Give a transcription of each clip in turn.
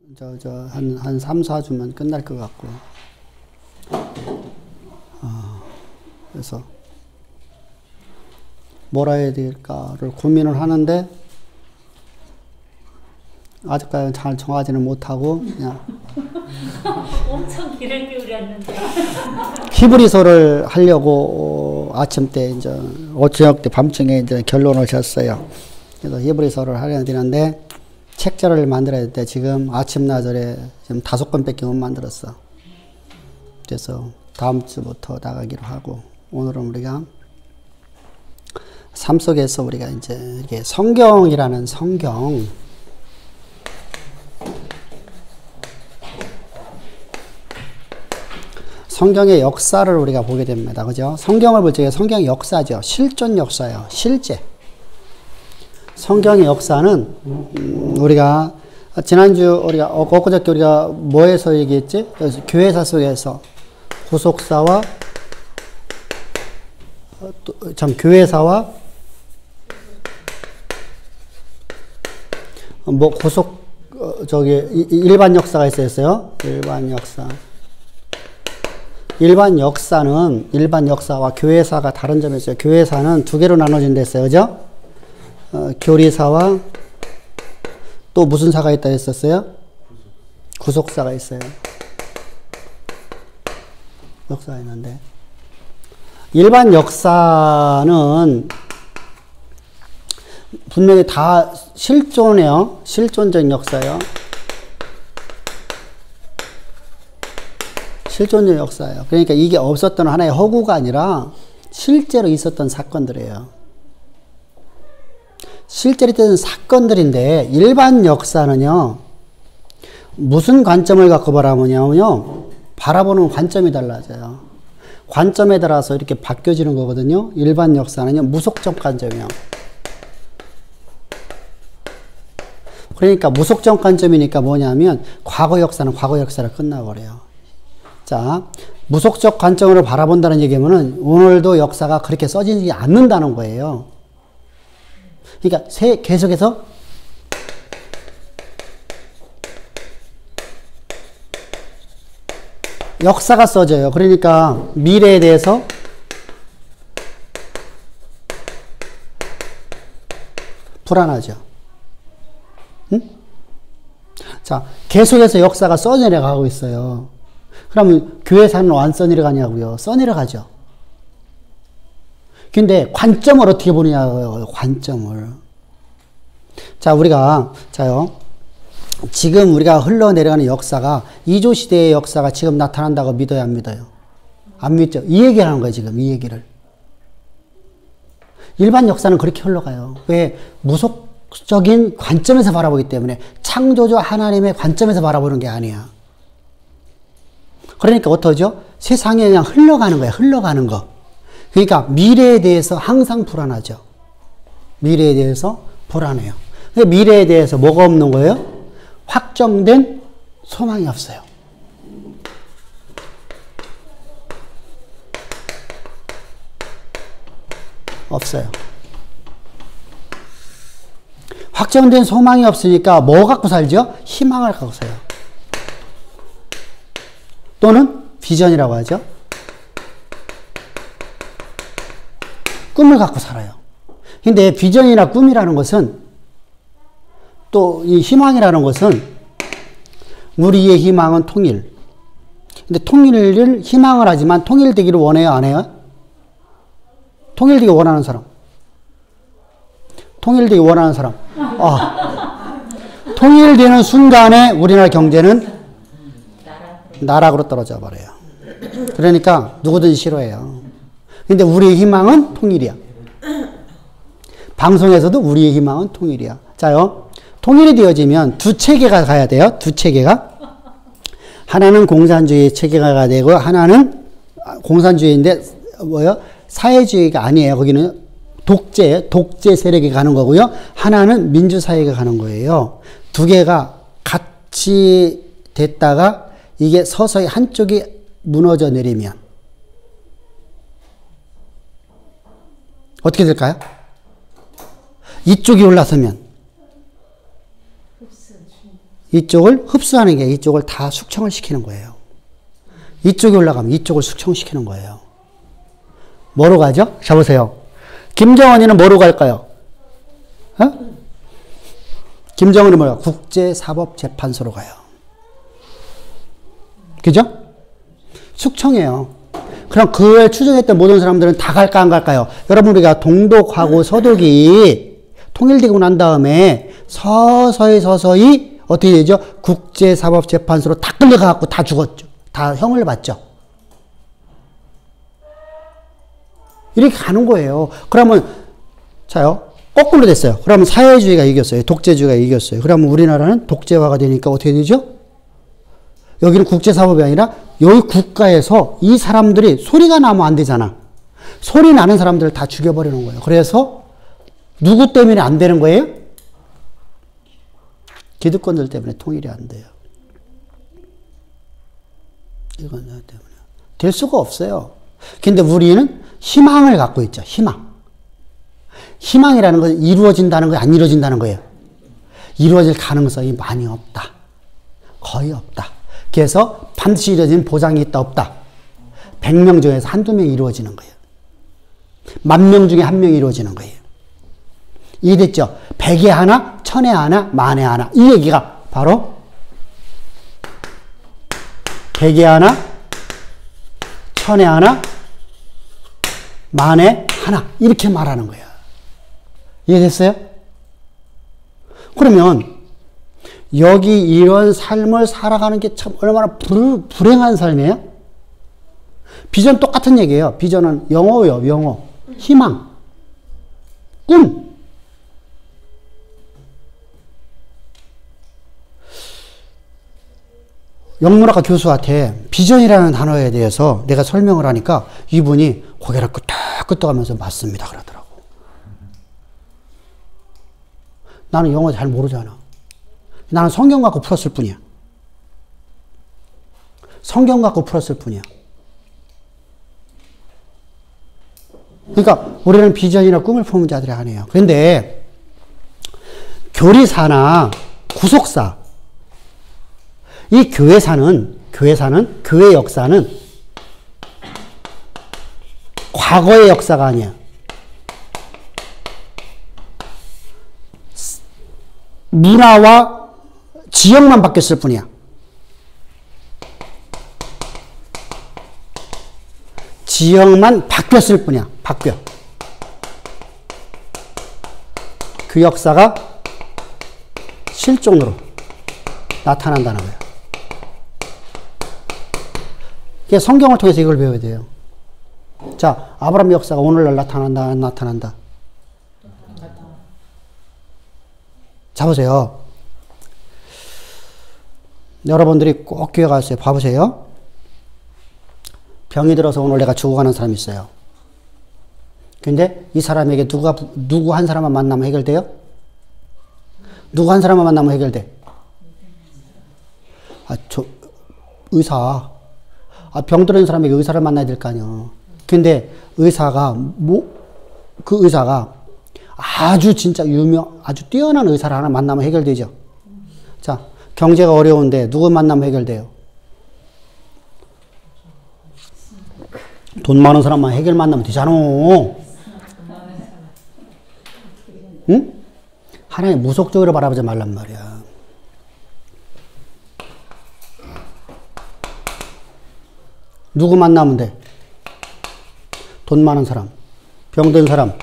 한 3, 4주면 끝날 것 같고. 그래서 뭐라 해야 될까를 고민을 하는데, 아직까지 잘 정하지는 못하고, 그냥. 엄청 길을 기울였는데. 히브리서를 하려고 아침 때, 이제, 저녁 때 밤중에 이제 결론을 졌어요. 그래서 히브리서를 하려야 되는데, 책자를 만들어야 돼. 지금 아침나절에 지금 5권밖에 못 만들었어. 그래서 다음 주부터 나가기로 하고, 오늘은 우리가 삶 속에서 우리가 이제 이게 성경이라는 성경의 역사를 우리가 보게 됩니다. 그죠? 성경을 볼 적에 성경의 역사죠. 실존 역사예요. 실제. 성경의 역사는 우리가 지난주 우리가 엊그저께 우리가 뭐에서 얘기했지? 교회사 속에서 구속사와 교회사와 일반 역사가 있었어요. 일반 역사와 교회사가 다른 점이 있어요. 교회사는 두 개로 나눠진다 했어요. 그죠? 교리사와 또 무슨 사가 있다 했었어요? 구속사가 있어요. 역사가 있는데. 일반 역사는 분명히 다 실존이에요. 실존적 역사예요. 실존적 역사예요. 그러니까 이게 없었던 하나의 허구가 아니라 실제로 있었던 사건들이에요. 실제로 있었던 사건들인데, 일반 역사는요, 무슨 관점을 갖고 바라보냐면요, 바라보는 관점이 달라져요. 관점에 따라서 이렇게 바뀌어지는 거거든요. 일반 역사는요, 무속적 관점이에요. 그러니까 무속적 관점이니까 뭐냐면, 과거 역사는 과거 역사로 끝나버려요. 자, 무속적 관점으로 바라본다는 얘기면은 오늘도 역사가 그렇게 써지지 않는다는 거예요. 그러니까 계속해서 역사가 써져요. 그러니까 미래에 대해서 불안하죠. 응? 자, 계속해서 역사가 써내려가고 있어요. 그러면 교회사는 안 써내려가냐고요? 써내려가죠. 근데 관점을 어떻게 보느냐고요? 관점을. 자, 지금 우리가 흘러내려가는 역사가 이조시대의 역사가 지금 나타난다고 믿어요? 안 믿어요? 안 믿죠? 이 얘기를 하는 거예요, 지금 이 얘기를. 일반 역사는 그렇게 흘러가요. 왜? 무속적인 관점에서 바라보기 때문에, 창조주 하나님의 관점에서 바라보는 게 아니야. 그러니까 어떠죠? 세상에 그냥 흘러가는 거야, 흘러가는 거. 그러니까 미래에 대해서 항상 불안하죠. 미래에 대해서 불안해요. 미래에 대해서 뭐가 없는 거예요? 확정된 소망이 없어요. 없어요. 확정된 소망이 없으니까 뭐 갖고 살죠? 희망을 갖고 살아요. 또는 비전이라고 하죠. 꿈을 갖고 살아요. 근데 비전이나 꿈이라는 것은, 또 이 희망이라는 것은, 우리의 희망은 통일. 근데 통일을 희망을 하지만 통일되기를 원해요, 안 해요? 통일되기 원하는 사람. 통일되기 원하는 사람. 통일되는 순간에 우리나라 경제는 나락으로 떨어져 버려요. 그러니까 누구든 싫어해요. 근데 우리의 희망은 통일이야. 방송에서도 우리의 희망은 통일이야. 자요, 통일이 되어지면 두 체계가 가야 돼요. 두 체계가. 하나는 공산주의 체계가 되고, 하나는 공산주의인데 뭐요? 사회주의가 아니에요. 거기는 독재 세력이 가는 거고요. 하나는 민주사회가 가는 거예요. 두 개가 같이 됐다가 이게 서서히 한쪽이 무너져 내리면 어떻게 될까요? 이쪽이 올라서면 이쪽을 흡수하는 게 이쪽을 다 숙청을 시키는 거예요. 이쪽이 올라가면 이쪽을 숙청시키는 거예요. 뭐로 가죠? 자 보세요. 김정은이는 뭐로 갈까요? 어? 김정은이 뭐야? 국제사법재판소로 가요. 그죠? 숙청이에요. 그럼 그걸 추정했던 모든 사람들은 다 갈까 안 갈까요? 여러분 우리가 동독하고 서독이 통일되고 난 다음에 서서히 어떻게 되죠? 국제사법재판소로 다 끌려가고 다 죽었죠. 다 형을 받죠. 이렇게 가는 거예요. 그러면 자요. 거꾸로 됐어요. 그러면 사회주의가 이겼어요. 독재주의가 이겼어요. 그러면 우리나라는 독재화가 되니까 어떻게 되죠? 여기는 국제사법이 아니라 여기 국가에서 이 사람들이 소리가 나면 안 되잖아. 소리 나는 사람들을 다 죽여버리는 거예요. 그래서 누구 때문에 안 되는 거예요? 기득권들 때문에 통일이 안 돼요. 이건 때문에 될 수가 없어요. 근데 우리는 희망을 갖고 있죠. 희망이라는 건 이루어진다는 거예요? 안 이루어진다는 거예요? 이루어질 가능성이 많이 없다. 거의 없다. 그래서 반드시 이루어지는 보장이 있다 없다. 100명 중에서 한두 명이 이루어지는 거예요. 10,000명 중에 1명이 이루어지는 거예요. 이해됐죠? 100에 하나, 1000에 하나, 만에 하나. 이 얘기가 바로 100에 하나, 1000에 하나, 만에 하나. 이렇게 말하는 거예요. 이해됐어요? 그러면 여기 이런 삶을 살아가는 게 참 얼마나 불행한 삶이에요? 비전 똑같은 얘기예요. 비전은 영어예요. 영어. 희망. 꿈. 영문학과 교수한테 비전이라는 단어에 대해서 내가 설명을 하니까 이분이 고개를 끄덕끄덕하면서 맞습니다 그러더라고. 나는 영어 잘 모르잖아. 나는 성경 갖고 풀었을 뿐이야. 성경 갖고 풀었을 뿐이야. 그러니까 우리는 비전이나 꿈을 품은 자들이 아니에요. 그런데 교리사나 구속사, 이 교회사는 교회 역사는 과거의 역사가 아니야. 문화와 지역만 바뀌었을 뿐이야. 지역만 바뀌었을 뿐이야. 바뀌어. 그 역사가 실존으로 나타난다는 거예요. 그래서 성경을 통해서 이걸 배워야 돼요. 자, 아브라함 역사가 오늘날 나타난다, 안 나타난다? 자, 보세요. 여러분들이 꼭 교회 가세요. 봐보세요. 병이 들어서 오늘 내가 죽어가는 사람이 있어요. 근데 이 사람에게 누구 한 사람만 만나면 해결돼요? 누구 한 사람만 만나면 해결돼? 의사. 병 들은 사람에게 의사를 만나야 될 거 아니야. 근데 의사가, 그 의사가 아주 진짜 아주 뛰어난 의사를 하나 만나면 해결되죠. 자, 경제가 어려운데 누구 만나면 해결돼요? 돈 많은 사람만 해결 만나면 되잖아. 응? 하나님 무속적으로 바라보지 말란 말이야. 누구 만나면 돼? 돈 많은 사람, 병든 사람.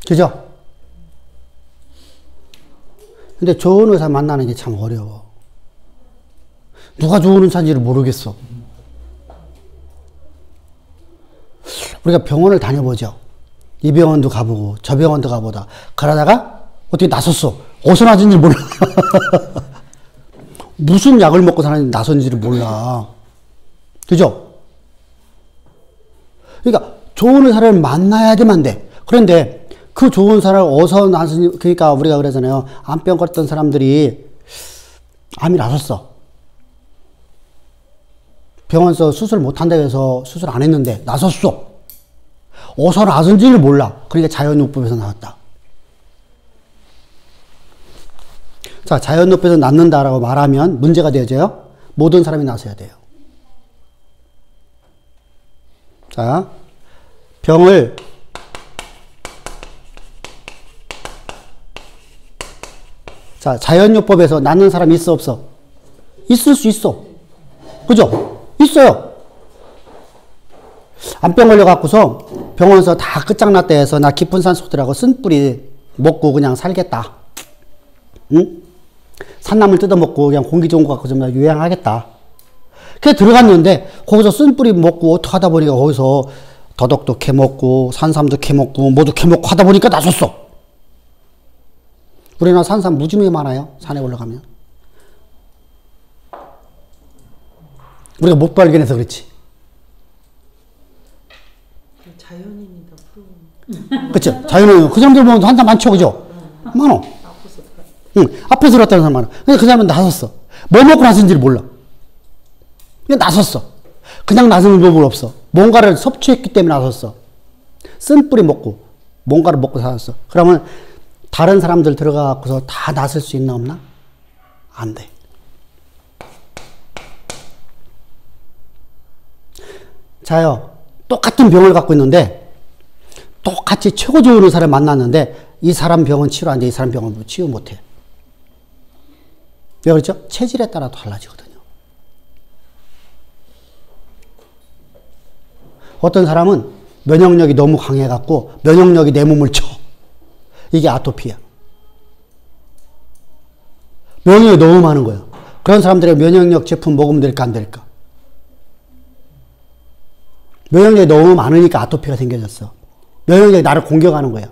그죠? 근데 좋은 의사 만나는 게 참 어려워. 누가 좋은 의사인지를 모르겠어. 우리가 병원을 다녀보죠. 이 병원도 가보고 저 병원도 가보다 그러다가 어떻게 나섰어. 어디서 나선지 몰라. 무슨 약을 먹고 사는지 나선지를 몰라. 그죠? 그러니까 좋은 의사를 만나야 되면 돼. 그런데 그 좋은 사람을 어디서 나선지, 그러니까 우리가 그러잖아요. 암병 걸었던 사람들이 암이 나섰어. 병원에서 수술 못한다고 해서 수술 안 했는데 나섰어. 어디서 나선지를 몰라. 그러니까 자연요법에서 나왔다. 자, 자연요법에서 낫는다라고 말하면 문제가 되어져요. 모든 사람이 나서야 돼요. 자, 병을 자, 자연요법에서 낫는 사람이 있어, 없어? 있을 수 있어. 그죠? 있어요. 암병 걸려갖고서 병원에서 다 끝장났다 해서 나 깊은 산속 들어가고 쓴뿌리 먹고 그냥 살겠다. 응? 산나물 뜯어먹고 그냥 공기 좋은 거 갖고 좀 유행하겠다. 그래서 들어갔는데 거기서 쓴뿌리 먹고 어떻게 하다 보니까 거기서 더덕도 캐먹고 산삼도 캐먹고 뭐도 캐먹고 하다 보니까 나섰어. 우리나라 산삼 무지무지 많아요. 산에 올라가면. 우리가 못 발견해서 그렇지. 자연인이다, 프로. 그쵸? 자연인. 그 사람들 보면 산삼 많죠, 그죠? 많어. 응, 앞에서 들었다는 사람 많아. 근데 그 사람은 나섰어. 뭐 먹고 나선지를 몰라. 그냥 나섰어. 그냥 나서는 법은 없어. 뭔가를 섭취했기 때문에 나섰어. 쓴뿌리 먹고, 뭔가를 먹고 살았어. 그러면 다른 사람들 들어가고서 다 나설 수 있나 없나? 안 돼. 자요, 똑같은 병을 갖고 있는데 똑같이 최고 좋은 의사를 만났는데 이 사람 병은 치료하는데 이 사람 병은 치유 못해. 왜 그렇죠? 체질에 따라 달라지거든요. 어떤 사람은 면역력이 너무 강해갖고 면역력이 내 몸을 쳐. 이게 아토피야. 면역력이 너무 많은 거예요. 그런 사람들의 면역력 제품 먹으면 될까 안 될까? 면역력이 너무 많으니까 아토피가 생겨졌어. 면역력이 나를 공격하는 거야.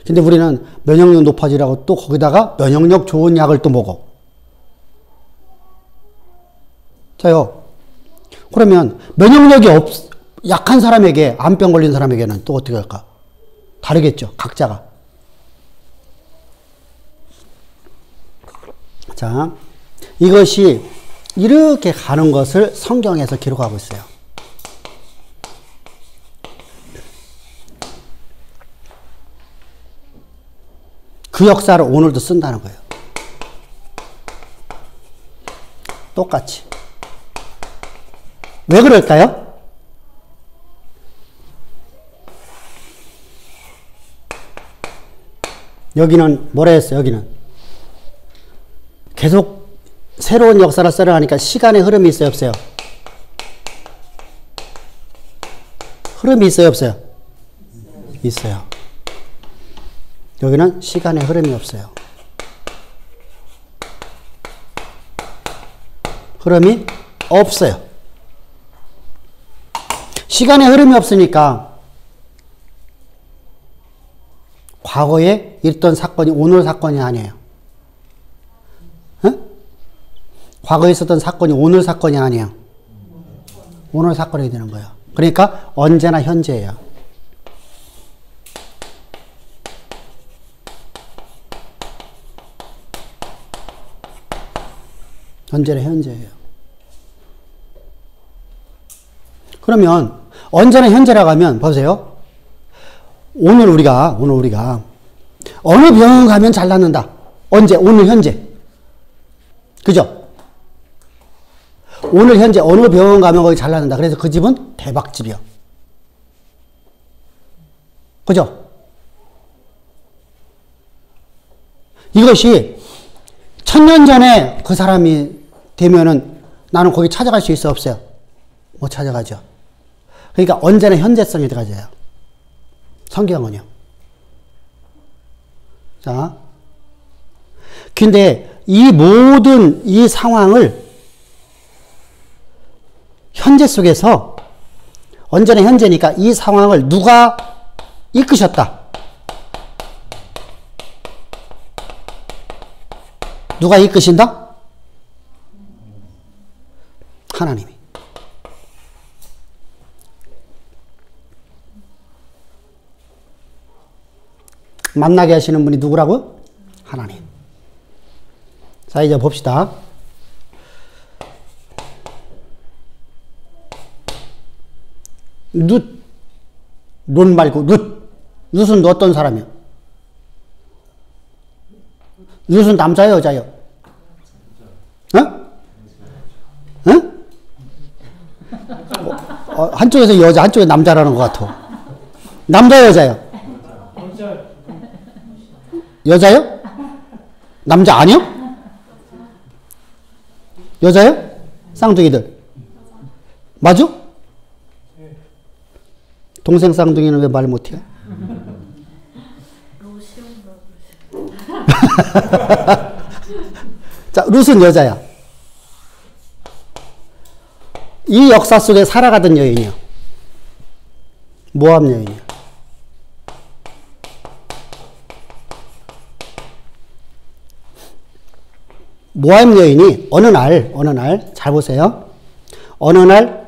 근데 우리는 면역력 높아지라고 또 거기다가 면역력 좋은 약을 또 먹어. 자요. 그러면 면역력이 약한 사람에게, 암병 걸린 사람에게는 또 어떻게 할까? 다르겠죠. 각자가. 자, 이것이 이렇게 가는 것을 성경에서 기록하고 있어요. 그 역사를 오늘도 쓴다는 거예요. 똑같이. 왜 그럴까요? 여기는 뭐라 했어요? 여기는 계속 새로운 역사를 써나가니까 시간의 흐름이 있어요, 없어요? 흐름이 있어요, 없어요? 있어요. 여기는 시간의 흐름이 없어요. 흐름이 없어요. 시간의 흐름이 없으니까 과거에 있던 사건이 오늘 사건이 아니에요. 응? 과거에 있었던 사건이 오늘 사건이 아니에요. 오늘 사건이 되는 거예요. 그러니까 언제나 현재예요. 언제나 현재예요. 그러면 언제나 현재라고 하면 보세요. 오늘 우리가 어느 병원 가면 잘 낫는다. 언제? 오늘 현재. 그죠? 오늘 현재 어느 병원 가면 거기 잘 낫는다. 그래서 그 집은 대박집이요. 그죠? 이것이 1000년 전에 그 사람이 되면은 나는 거기 찾아갈 수 있어, 없어요? 못 찾아가죠. 그러니까 언제나 현재성이 들어가져요. 성경은요. 자. 근데 이 모든 이 상황을 현재 속에서 언제나 현재니까 이 상황을 누가 이끄셨다? 누가 이끄신다? 하나님이. 만나게 하시는 분이 누구라고요? 하나님. 자, 이제 봅시다. 룻 말고 룻은 어떤 사람이요? 룻은 남자요, 여자요? 어? 응? 한쪽에서 여자, 한쪽에 남자라는 것 같아. 남자, 여자요? 여자요? 남자 아니요? 여자요? 쌍둥이들. 맞아? 동생 쌍둥이는 왜 말 못해요? 자, 룻은 여자야. 이 역사 속에 살아가던 여인이요. 모압 여인이요. 모압 여인이 어느 날, 잘 보세요. 어느 날,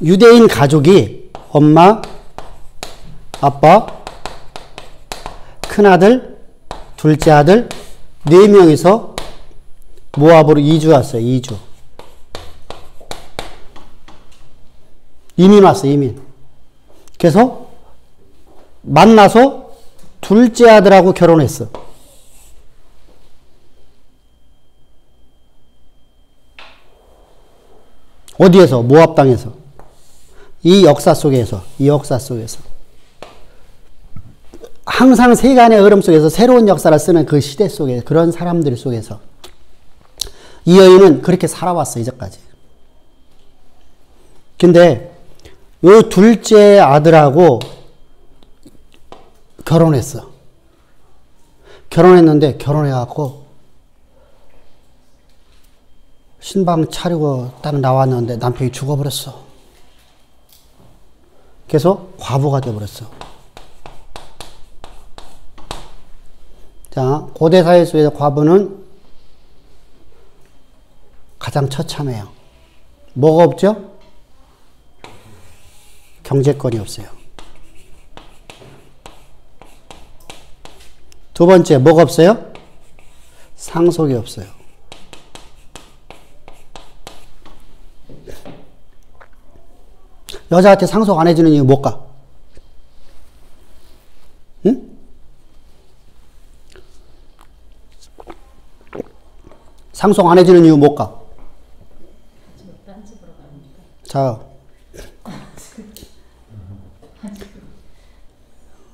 유대인 가족이 엄마, 아빠, 큰아들, 둘째 아들, 4명이서 모압으로 이주 왔어요, 이주. 이민 왔어요, 이민. 그래서 만나서 둘째 아들하고 결혼했어. 어디에서? 모압 땅에서. 이 역사 속에서. 항상 세간의 흐름 속에서 새로운 역사를 쓰는 그 시대 속에, 그런 사람들 속에서 이 여인은 그렇게 살아왔어, 이제까지. 근데 요 둘째 아들하고 결혼했어. 결혼했는데 결혼해갖고 신방 차리고 딱 나왔는데 남편이 죽어버렸어. 그래서 과부가 돼버렸어. 자, 고대 사회 속에서 과부는 가장 처참해요. 뭐가 없죠? 경제권이 없어요. 두 번째, 뭐가 없어요? 상속이 없어요. 여자한테 상속 안 해주는 이유 뭘까? 응? 상속 안 해주는 이유 뭘까? 자,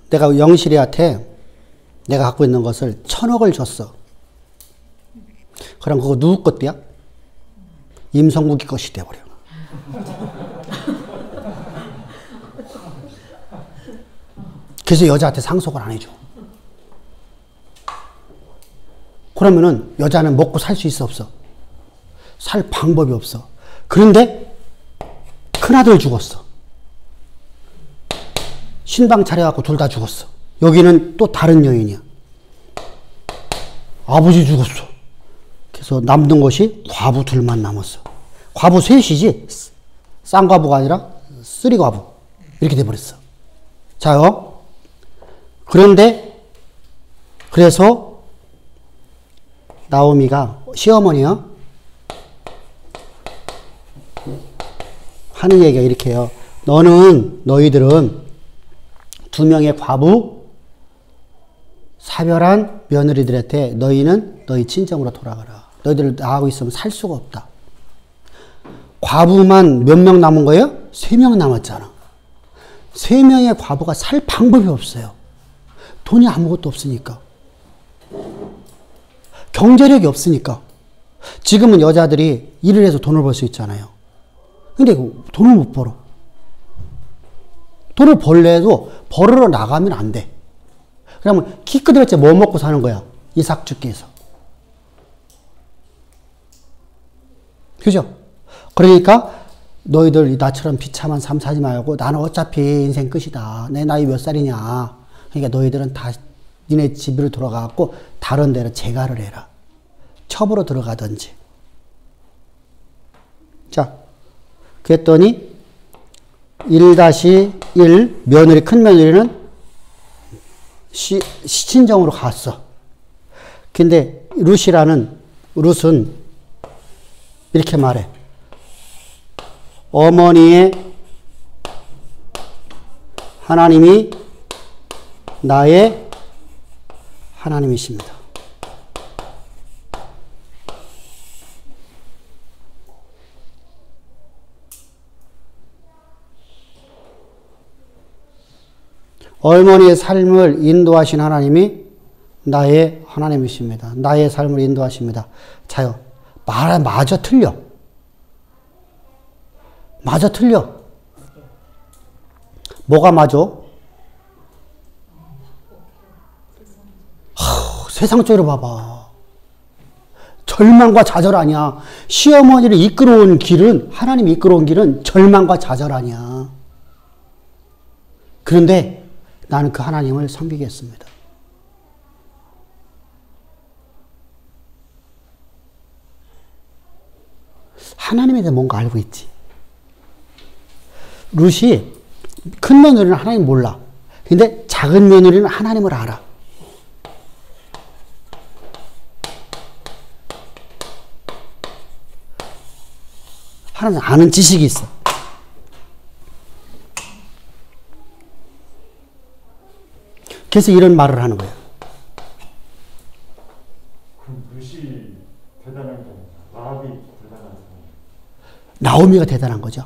내가 영실이한테 내가 갖고 있는 것을 1,000억을 줬어. 그럼 그거 누구 것이야? 임성국이 것이 돼버려. 그래서 여자한테 상속을 안 해줘. 그러면은 여자는 먹고 살 수 있어, 없어? 살 방법이 없어. 그런데 큰아들 죽었어. 신방 차려갖고 둘 다 죽었어. 여기는 또 다른 여인이야. 아버지 죽었어. 그래서 남는 것이 과부 둘만 남았어. 과부 셋이지 쌍과부가 아니라 쓰리과부 이렇게 돼버렸어. 자요. 그런데 그래서 나오미가 시어머니요 하는 얘기가 이렇게 해요. 너희들은 2명의 과부 사별한 며느리들한테 너희는 너희 친정으로 돌아가라. 너희들 나하고 있으면 살 수가 없다. 과부만 몇 명 남은 거예요? 3명 남았잖아. 3명의 과부가 살 방법이 없어요. 돈이 아무것도 없으니까. 경제력이 없으니까. 지금은 여자들이 일을 해서 돈을 벌 수 있잖아요. 근데 돈을 못 벌어. 돈을 벌래도 벌으러 나가면 안 돼. 그러면 키 크더랬지 뭐 먹고 사는 거야? 이삭죽기에서. 그죠? 그러니까 너희들 나처럼 비참한 삶 사지 말고 나는 어차피 인생 끝이다. 내 나이 몇 살이냐. 그러니까 너희들은 다 니네 집으로 돌아가고 다른 데로 재가를 해라. 첩으로 들어가든지. 자, 그랬더니 1-1 며느리, 큰 며느리는 시친정으로 갔어. 근데 룻은 이렇게 말해. 어머니의 하나님이 나의 하나님이십니다. 어머니의 삶을 인도하신 하나님이 나의 하나님이십니다. 나의 삶을 인도하십니다. 자요. 마저 틀려. 마저 틀려. 뭐가 맞아? 세상적으로 봐봐. 절망과 좌절 아니야. 시어머니를 이끌어온 길은, 하나님이 이끌어온 길은 절망과 좌절 아니야. 그런데 나는 그 하나님을 섬기겠습니다. 하나님에 대해 뭔가 알고 있지. 룻이 큰 며느리는 하나님 몰라. 근데 작은 며느리는 하나님을 알아. 하나님 아는 지식이 있어. 그래서 이런 말을 하는 거예요. 그럼 룻이 대단한 거, 라합이 대단한 거. 나오미가 대단한 거죠.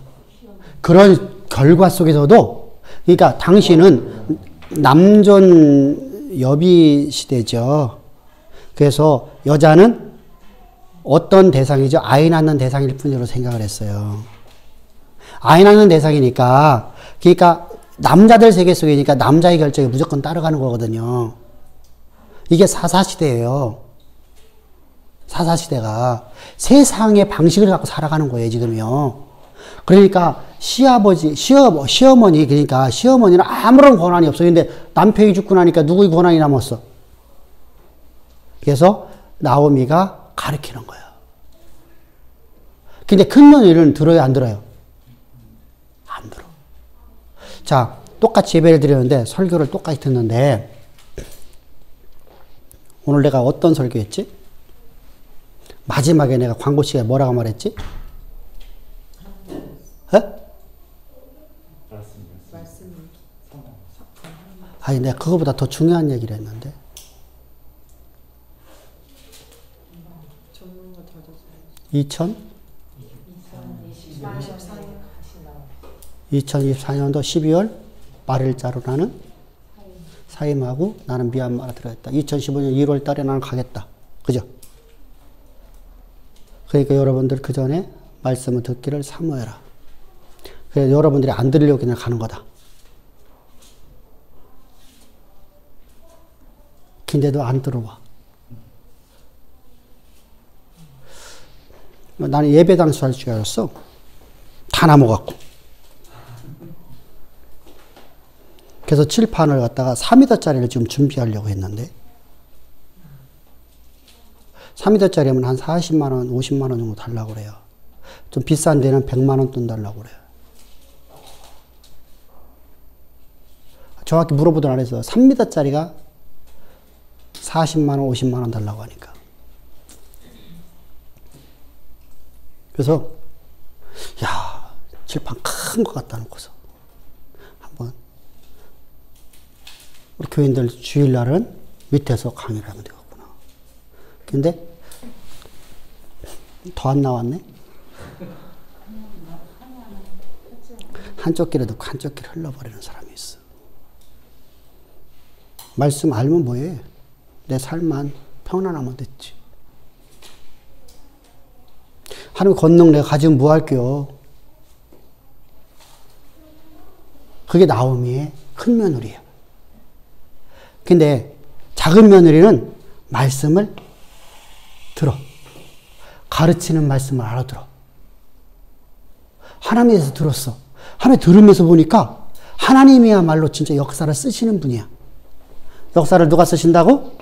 그런 결과 속에서도, 그러니까 당시는 남존 여비 시대죠. 그래서 여자는 어떤 대상이죠? 아이 낳는 대상일 뿐으로 생각을 했어요. 아이 낳는 대상이니까, 그러니까 남자들 세계 속이니까 남자의 결정에 무조건 따라가는 거거든요. 이게 사사시대예요. 사사시대가 세상의 방식을 갖고 살아가는 거예요, 지금요. 그러니까 시어머니, 그러니까 시어머니는 아무런 권한이 없어요. 근데 남편이 죽고 나니까 누구의 권한이 남았어? 그래서 나오미가 가르치는 거예요. 근데 큰 며느리는 들어요, 안 들어요? 안 들어. 자, 똑같이 예배를 드렸는데, 설교를 똑같이 듣는데, 오늘 내가 어떤 설교했지? 마지막에 내가 광고 시간에 뭐라고 말했지? 아니, 내가 그거보다 더 중요한 얘기를 했는데. 2024년도 12월 말일자로 나는 사임하고 나는 미얀마로 들어갔다. 2015년 1월 달에 나는 가겠다. 그죠? 그러니까 여러분들 그 전에 말씀을 듣기를 사모해라. 그래서 여러분들이 안 들으려고 그냥 가는 거다. 근데도 안 들어와. 나는 예배 당시 할 줄 알았어. 다 남아갖고. 그래서 칠판을 갖다가 3m짜리를 지금 준비하려고 했는데, 3m짜리면 한 40만원, 50만원 정도 달라고 그래요. 좀 비싼 데는 100만원 돈 달라고 그래요. 정확히 물어보든 안 해서 3m짜리가 40만원, 50만원 달라고 하니까. 그래서, 야, 칠판 큰 거 갖다 놓고서 한번 우리 교인들 주일날은 밑에서 강의를 하면 되겠구나. 근데 더 안 나왔네? 한쪽 길에 넣고 한쪽 길에 흘러버리는 사람이 있어. 말씀 알면 뭐해? 내 삶만 평안하면 됐지. 하나님 권능 내가 가지면 뭐 할게요? 그게 나오미의 큰 며느리야. 근데 작은 며느리는 말씀을 들어. 가르치는 말씀을 알아들어. 하나님에서 들었어. 하나님 들으면서 보니까 하나님이야말로 진짜 역사를 쓰시는 분이야. 역사를 누가 쓰신다고?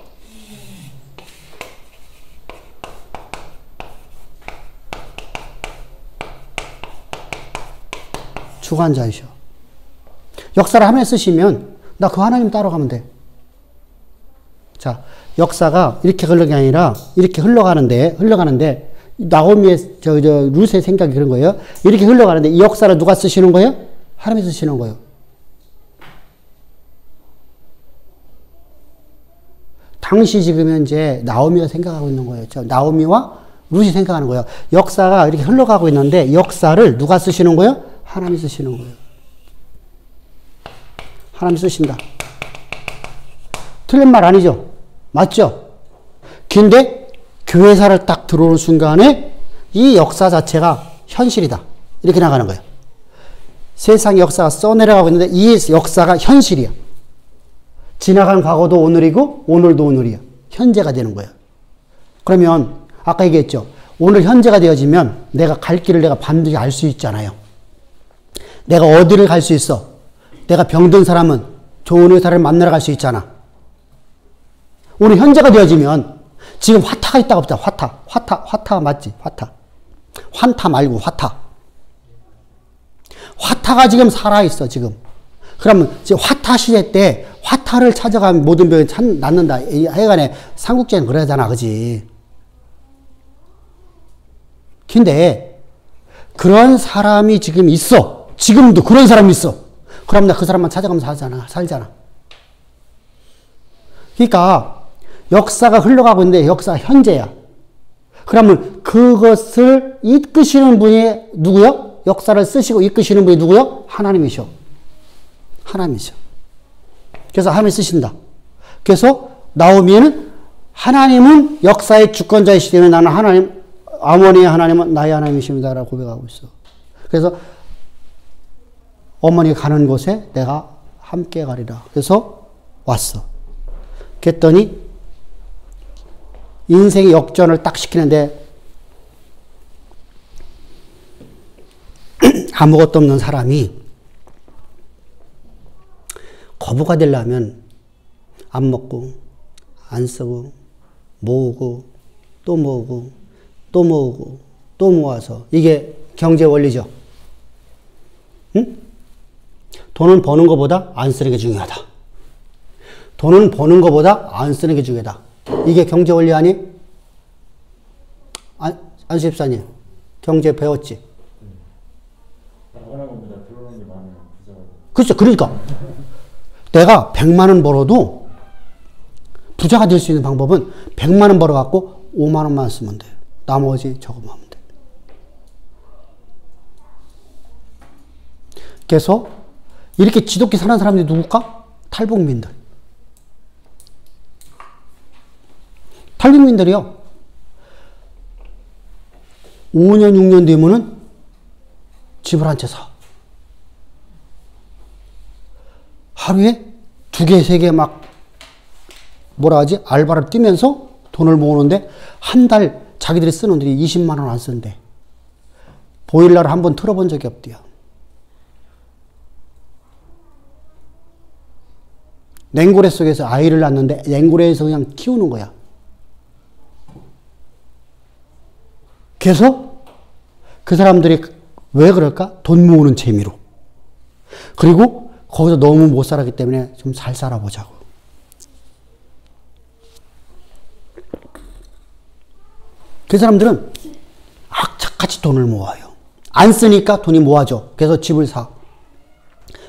주관자이셔. 역사를 하나님 쓰시면 나 그 하나님 따라가면 돼. 자, 역사가 이렇게 흐르는 게 아니라 이렇게 흘러가는데 나오미의 룻의 생각이 그런 거예요. 이렇게 흘러가는데 이 역사를 누가 쓰시는 거예요? 하나님이 쓰시는 거예요. 당시 지금 현재 나오미가 생각하고 있는 거예요. 나오미와 룻이 생각하는 거예요. 역사가 이렇게 흘러가고 있는데 역사를 누가 쓰시는 거예요? 하나님이 쓰시는 거예요. 하나님이 쓰신다. 틀린 말 아니죠? 맞죠? 근데 교회사를 딱 들어오는 순간에 이 역사 자체가 현실이다. 이렇게 나가는 거예요. 세상 역사가 써내려가고 있는데 이 역사가 현실이야. 지나간 과거도 오늘이고 오늘도 오늘이야. 현재가 되는 거예요. 그러면 아까 얘기했죠. 오늘 현재가 되어지면 내가 갈 길을 내가 반드시 알 수 있잖아요. 내가 어디를 갈 수 있어. 내가 병든 사람은 좋은 의사를 만나러 갈 수 있잖아. 오늘 현재가 되어지면 지금 화타가 있다고 보자. 화타 맞지? 환타 말고 화타. 화타가 지금 살아있어 지금. 그러면 지금 화타 시대 때 화타를 찾아가면 모든 병이 낫는다. 하여간에 삼국지는 그러잖아. 그지? 근데 그런 사람이 지금 있어. 지금도 그런 사람이 있어. 그럼 나 그 사람만 찾아가면 살잖아. 그러니까 역사가 흘러가고 있는데 역사가 현재야. 그러면 그것을 이끄시는 분이 누구요? 역사를 쓰시고 이끄시는 분이 누구요? 하나님이셔. 하나님이셔. 그래서 하나님이 쓰신다. 그래서 나오미는 하나님은 역사의 주권자이시기 때문에 나는 하나님, 어머니의 하나님은 나의 하나님이십니다. 라고 고백하고 있어. 그래서 어머니가 가는 곳에 내가 함께 가리라. 그래서 왔어. 그랬더니 인생의 역전을 딱 시키는데 아무것도 없는 사람이 거부가 되려면 안 먹고 안 쓰고 모으고 또 모으고 또 모으고 또 모아서 이게 경제 원리죠. 응? 돈은 버는 것보다 안 쓰는 게 중요하다. 돈은 버는 것보다 안 쓰는 게 중요하다. 이게 경제 원리 아니? 안수 집사님 경제 배웠지? 나가는 겁니다. 들어오는 게 많으면 부자가. 그렇죠. 그러니까 내가 100만 원 벌어도 부자가 될 수 있는 방법은 100만 원 벌어갖고 5만 원만 쓰면 돼요. 나머지 저거만 하면 돼요. 그래서 이렇게 지독히 사는 사람들이 누굴까? 탈북민들. 탈북민들이요. 5년, 6년 되면은 집을 한 채 사. 하루에 2개, 3개 막, 뭐라 하지? 알바를 뛰면서 돈을 모으는데, 한 달 자기들이 쓰는 돈이 20만 원 안 쓰는데, 보일러를 한번 틀어본 적이 없대요. 냉고래 속에서 아이를 낳는데, 냉고래에서 그냥 키우는 거야. 그래서 그 사람들이 왜 그럴까? 돈 모으는 재미로. 그리고 거기서 너무 못 살았기 때문에 좀 잘 살아보자고. 그 사람들은 악착같이 돈을 모아요. 안 쓰니까 돈이 모아져. 그래서 집을 사.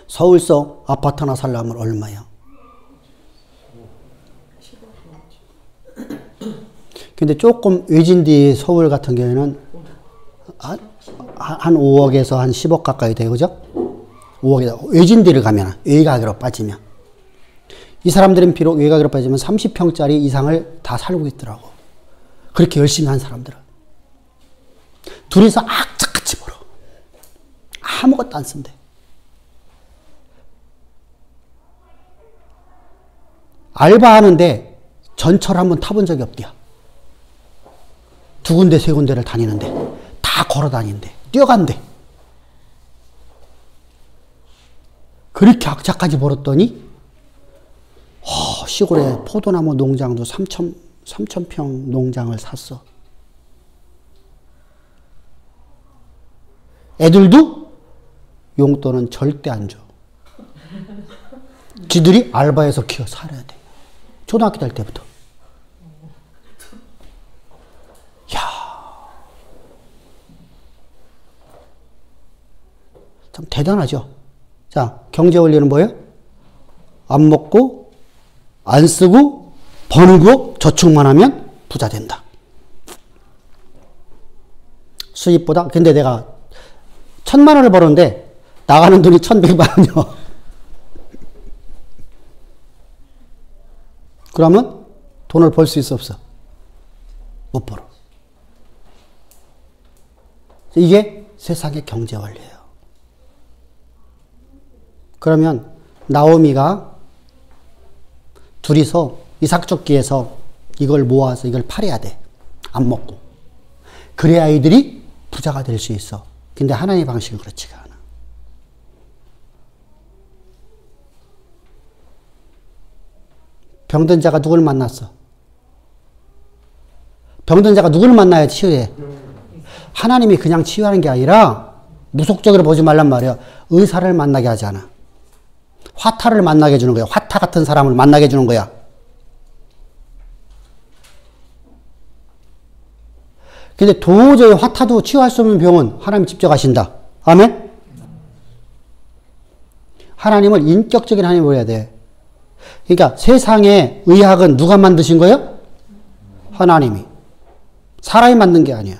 서울서 아파트 하나 살려면 얼마야? 근데 조금 외진디 서울 같은 경우에는 한 5억에서 한 10억 가까이 돼요. 그죠? 5억에다. 외진디를 가면, 외가게로 빠지면. 이 사람들은 비록 외가게로 빠지면 30평짜리 이상을 다 살고 있더라고. 그렇게 열심히 한 사람들은. 둘이서 악착같이 벌어. 아무것도 안 쓴대. 알바하는데 전철 한번 타본 적이 없대요. 2군데, 3군데를 다니는데 다 걸어 다닌대. 뛰어간대. 그렇게 악착까지 벌었더니 시골에 포도나무 농장도 3,000평 농장을 샀어. 애들도 용돈은 절대 안 줘. 지들이 알바해서 키워 살아야 돼. 초등학교 다닐 때부터. 참 대단하죠. 자, 경제 원리는 뭐예요? 안 먹고, 안 쓰고, 버는 저축만 하면 부자 된다. 수입보다, 근데 내가 1,000만 원을 벌었는데 나가는 돈이 1,100만 원이요. 그러면 돈을 벌 수 있어, 없어? 못 벌어. 이게 세상의 경제 원리예요. 그러면 나오미가 둘이서 이삭조기에서 이걸 모아서 이걸 팔아야 돼. 안 먹고. 그래야 아이들이 부자가 될 수 있어. 근데 하나님의 방식은 그렇지가 않아. 병든 자가 누구를 만났어? 병든 자가 누구를 만나야 치유해? 하나님이 그냥 치유하는 게 아니라 무속적으로 보지 말란 말이야. 의사를 만나게 하잖아. 화타를 만나게 해주는 거야. 화타 같은 사람을 만나게 해주는 거야. 근데 도저히 화타도 치유할 수 없는 병은 하나님 직접 하신다. 아멘? 하나님을 인격적인 하나님으로 해야 돼. 그러니까 세상의 의학은 누가 만드신 거예요? 하나님이. 사람이 만든 게 아니야.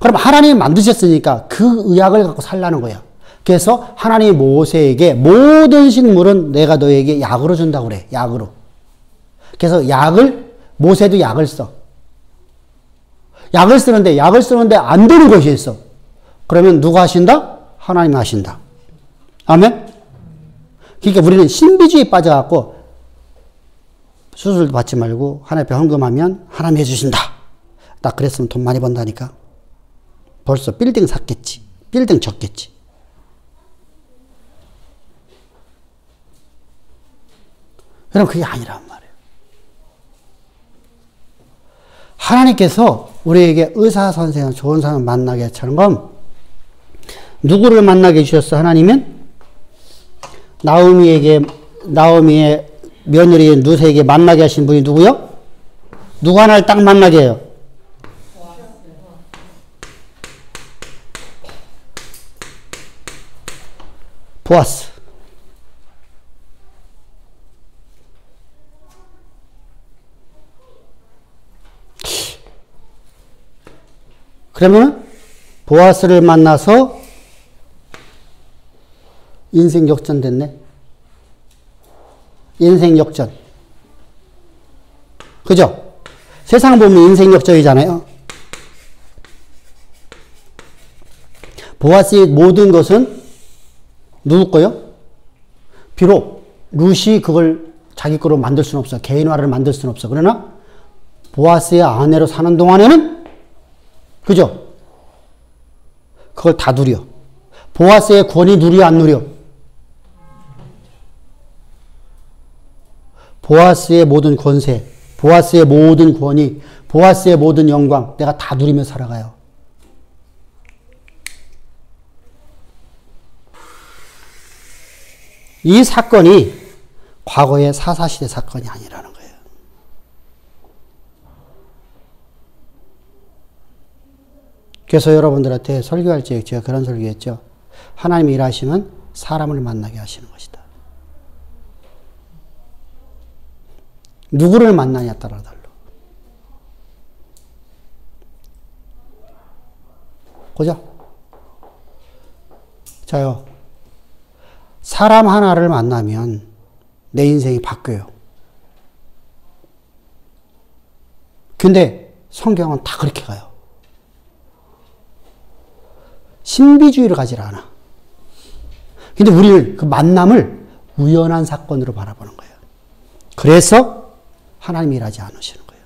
그럼 하나님이 만드셨으니까 그 의학을 갖고 살라는 거야. 그래서 하나님이 모세에게 모든 식물은 내가 너에게 약으로 준다고 그래. 약으로. 그래서 모세도 약을 써. 약을 쓰는데 안 되는 것이 있어. 그러면 누가 하신다? 하나님이 하신다. 아멘? 그러니까 우리는 신비주의에 빠져갖고 수술도 받지 말고 하나님 앞에 헌금하면 하나님이 해주신다. 나 그랬으면 돈 많이 번다니까. 벌써 빌딩 샀겠지. 빌딩 졌겠지. 여러분 그게 아니란 말이에요. 하나님께서 우리에게 의사 선생님, 좋은 사람을 만나게 하는 건 누구를 만나게 해주셨어? 하나님은 나오미의 며느리인 루세에게 만나게 하신 분이 누구요? 누구 하나를 딱 만나게 해요? 보아스. 그러면 보아스를 만나서 인생 역전 됐네. 인생 역전. 그죠? 세상 보면 인생 역전이잖아요. 보아스의 모든 것은 누구 거요? 비록 룻이 그걸 자기 거로 만들 수는 없어. 개인화를 만들 수는 없어. 그러나 보아스의 아내로 사는 동안에는 그죠? 그걸 다 누려. 보아스의 권위 누려 안 누려? 보아스의 모든 권세, 보아스의 모든 권위, 보아스의 모든 영광 내가 다 누리며 살아가요. 이 사건이 과거의 사사시대 사건이 아니라는 거예요. 그래서 여러분들한테 설교할 때 제가 그런 설교했죠. 하나님이 일하시면 사람을 만나게 하시는 것이다. 누구를 만나냐에 따라 달라. 그죠? 자요. 사람 하나를 만나면 내 인생이 바뀌어요. 근데 성경은 다 그렇게 가요. 신비주의를 가지 않아. 근데 우리는 그 만남을 우연한 사건으로 바라보는 거예요. 그래서 하나님이 일하지 않으시는 거예요.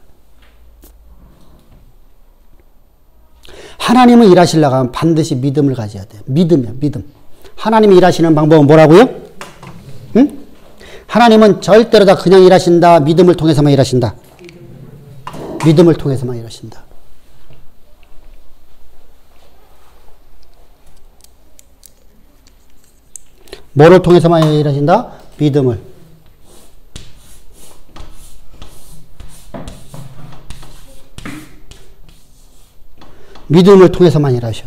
하나님은 일하시려고 하면 반드시 믿음을 가져야 돼요. 믿음이야, 믿음. 하나님이 일하시는 방법은 뭐라고요? 응? 하나님은 절대로 다 그냥 일하신다. 믿음을 통해서만 일하신다. 믿음을 통해서만 일하신다. 뭐를 통해서만 일하신다? 믿음을. 믿음을 통해서만 일하셔.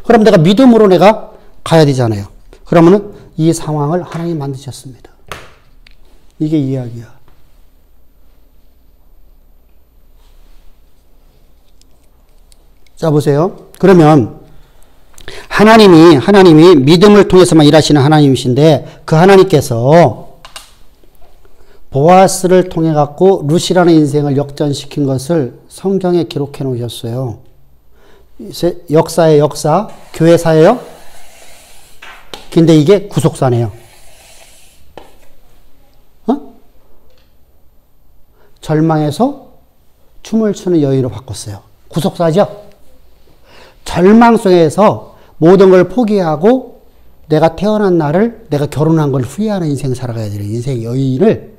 그럼 내가 믿음으로 내가 가야 되잖아요. 그러면은 이 상황을 하나님 만드셨습니다. 이게 이야기야. 자, 보세요. 그러면 하나님이 믿음을 통해서만 일하시는 하나님이신데 그 하나님께서 보아스를 통해 갖고 룻이라는 인생을 역전시킨 것을 성경에 기록해 놓으셨어요. 역사의 역사, 교회사예요. 근데 이게 구속사네요. 절망에서 춤을 추는 여인으로 바꿨어요. 구속사죠. 절망 속에서 모든 걸 포기하고 내가 태어난 날을, 내가 결혼한 걸 후회하는 인생 살아가야 되는 인생 여인을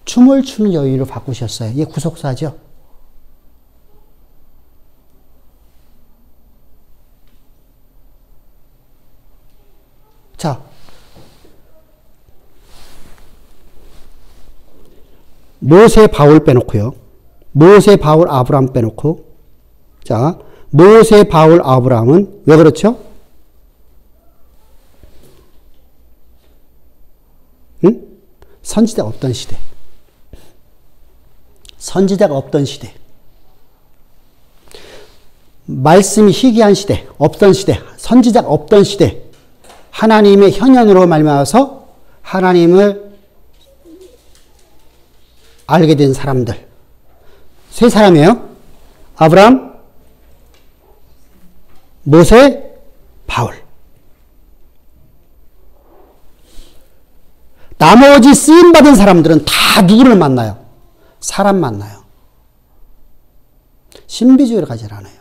춤을 추는 여인으로 바꾸셨어요. 이게 구속사죠. 자, 모세 바울 빼놓고요. 모세 바울 아브라함 빼놓고, 자, 모세 바울 아브라함은 왜 그렇죠? 응? 선지자가 없던 시대. 선지자가 없던 시대. 말씀이 희귀한 시대, 없던 시대, 선지자가 없던 시대. 하나님의 현현으로 말미암아서 하나님을 알게 된 사람들. 세 사람이에요. 아브라함, 모세, 바울. 나머지 쓰임받은 사람들은 다 누구를 만나요? 사람 만나요. 신비주의를 가지 않아요.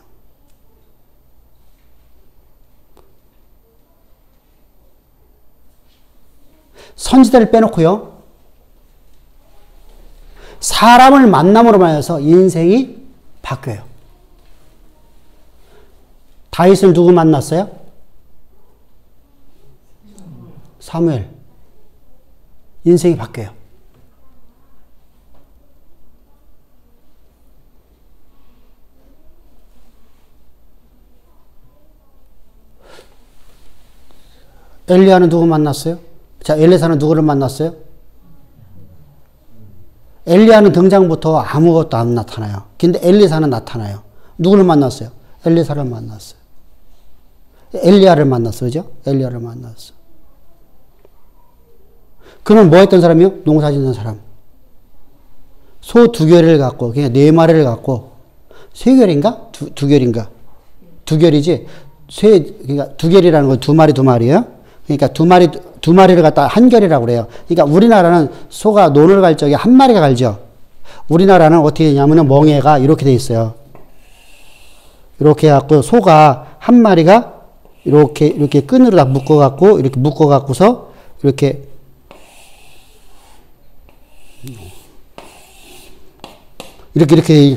선지자를 빼놓고요. 사람을 만남으로 말해서 인생이 바뀌어요. 다윗을 누구 만났어요? 사무엘. 인생이 바뀌어요. 엘리야는 누구 만났어요? 자, 엘리사는 누구를 만났어요? 엘리야는 등장부터 아무것도 안 나타나요. 근데 엘리사는 나타나요. 누구를 만났어요? 엘리사를 만났어요. 엘리야를 만났어요. 그죠? 엘리야를 만났어. 그는 뭐 했던 사람이요? 농사 짓는 사람. 소 2결을 갖고, 그냥 4마리를 갖고, 3결인가? 2결인가? 2결이지. 그러니까 2결이라는 건 2마리예요. 그러니까 2마리를 갖다 1결이라고 그래요. 그러니까 우리나라는 소가 논을 갈 적에 1마리가 갈죠. 우리나라는 어떻게 되냐면은 멍에가 이렇게 돼 있어요. 이렇게 해갖고 소가 1마리가 이렇게 끈으로 다 묶어갖고, 이렇게 묶어갖고서 이렇게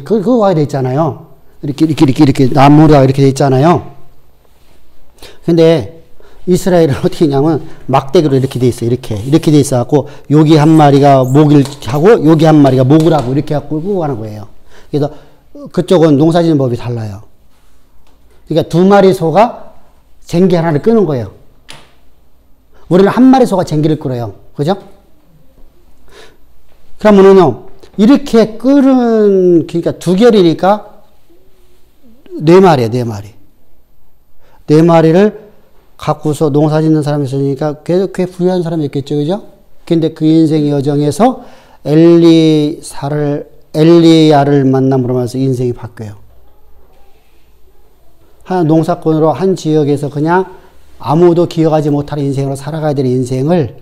그거 돼 있잖아요. 이렇게 나무가 이렇게 돼 있잖아요. 근데 이스라엘은 어떻게 했냐면 막대기로 이렇게 돼 있어요. 이렇게 돼 있어갖고 여기 1마리가 목을 하고 여기 1마리가 목을 하고 이렇게 갖고 끌고 가는 거예요. 그래서 그쪽은 농사 짓는 법이 달라요. 그러니까 2마리 소가 쟁기 하나를 끄는 거예요. 우리는 1마리 소가 쟁기를 끌어요. 그죠? 그러면은요, 이렇게 끓은, 그러니까 2결이니까 4마리예요, 4마리를 갖고서 농사 짓는 사람이 있으니까 꽤 부유한 사람이 있겠죠, 그죠? 근데 그 인생의 여정에서 엘리야를 만남으로 말해서 인생이 바뀌어요. 한 농사꾼으로 한 지역에서 그냥 아무도 기억하지 못하는 인생으로 살아가야 되는 인생을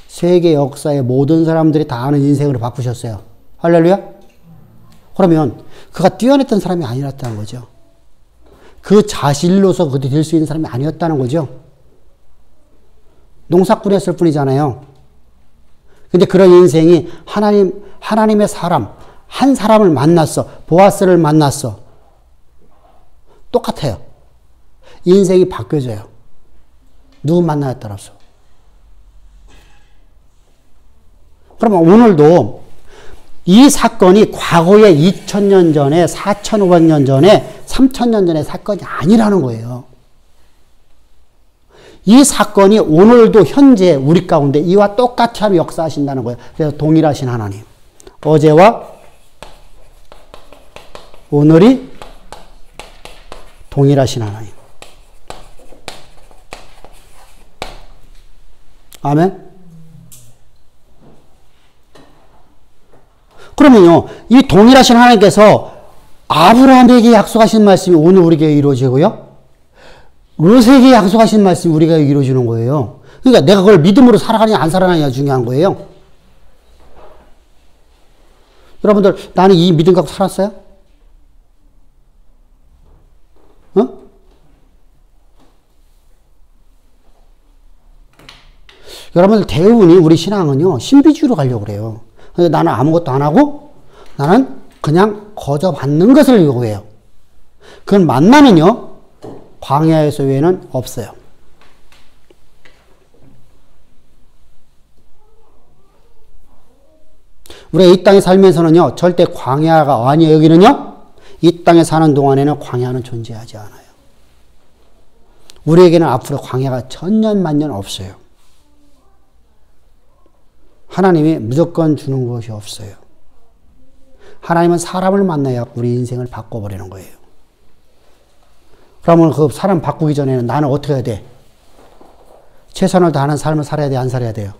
세계 역사의 모든 사람들이 다 아는 인생으로 바꾸셨어요. 할렐루야? 그러면 그가 뛰어냈던 사람이 아니었다는 거죠. 그 자질로서 그렇게 될 수 있는 사람이 아니었다는 거죠. 농사꾼 했을 뿐이잖아요. 근데 그런 인생이 하나님의 사람, 한 사람을 만났어. 보아스를 만났어. 똑같아요. 인생이 바뀌어져요. 누구 만나에 따라서. 그러면 오늘도 이 사건이 과거에 2000년 전에, 4500년 전에, 3000년 전의 사건이 아니라는 거예요. 이 사건이 오늘도 현재 우리 가운데 이와 똑같이 하며 역사하신다는 거예요. 그래서 동일하신 하나님. 어제와 오늘이 동일하신 하나님. 아멘? 그러면요, 이 동일하신 하나님께서 아브라함에게 약속하신 말씀이 오늘 우리에게 이루어지고요, 롯에게 약속하신 말씀이 우리가 이루어지는 거예요. 그러니까 내가 그걸 믿음으로 살아가느냐 안 살아가느냐가 중요한 거예요. 여러분들, 나는 이 믿음 갖고 살았어요? 어? 여러분들 대부분이 우리 신앙은요, 신비주의로 가려고 그래요. 근데 나는 아무것도 안 하고 나는 그냥 거저 받는 것을 요구해요. 그건 만나면요, 광야에서 외에는 없어요. 우리가 이 땅에 살면서는요, 절대 광야가 아니에요. 여기는요, 이 땅에 사는 동안에는 광야는 존재하지 않아요. 우리에게는 앞으로 광야가 천년만년 없어요. 하나님이 무조건 주는 것이 없어요. 하나님은 사람을 만나야 우리 인생을 바꿔버리는 거예요. 그러면 그 사람 바꾸기 전에는 나는 어떻게 해야 돼? 최선을 다하는 삶을 살아야 돼, 안 살아야 돼요?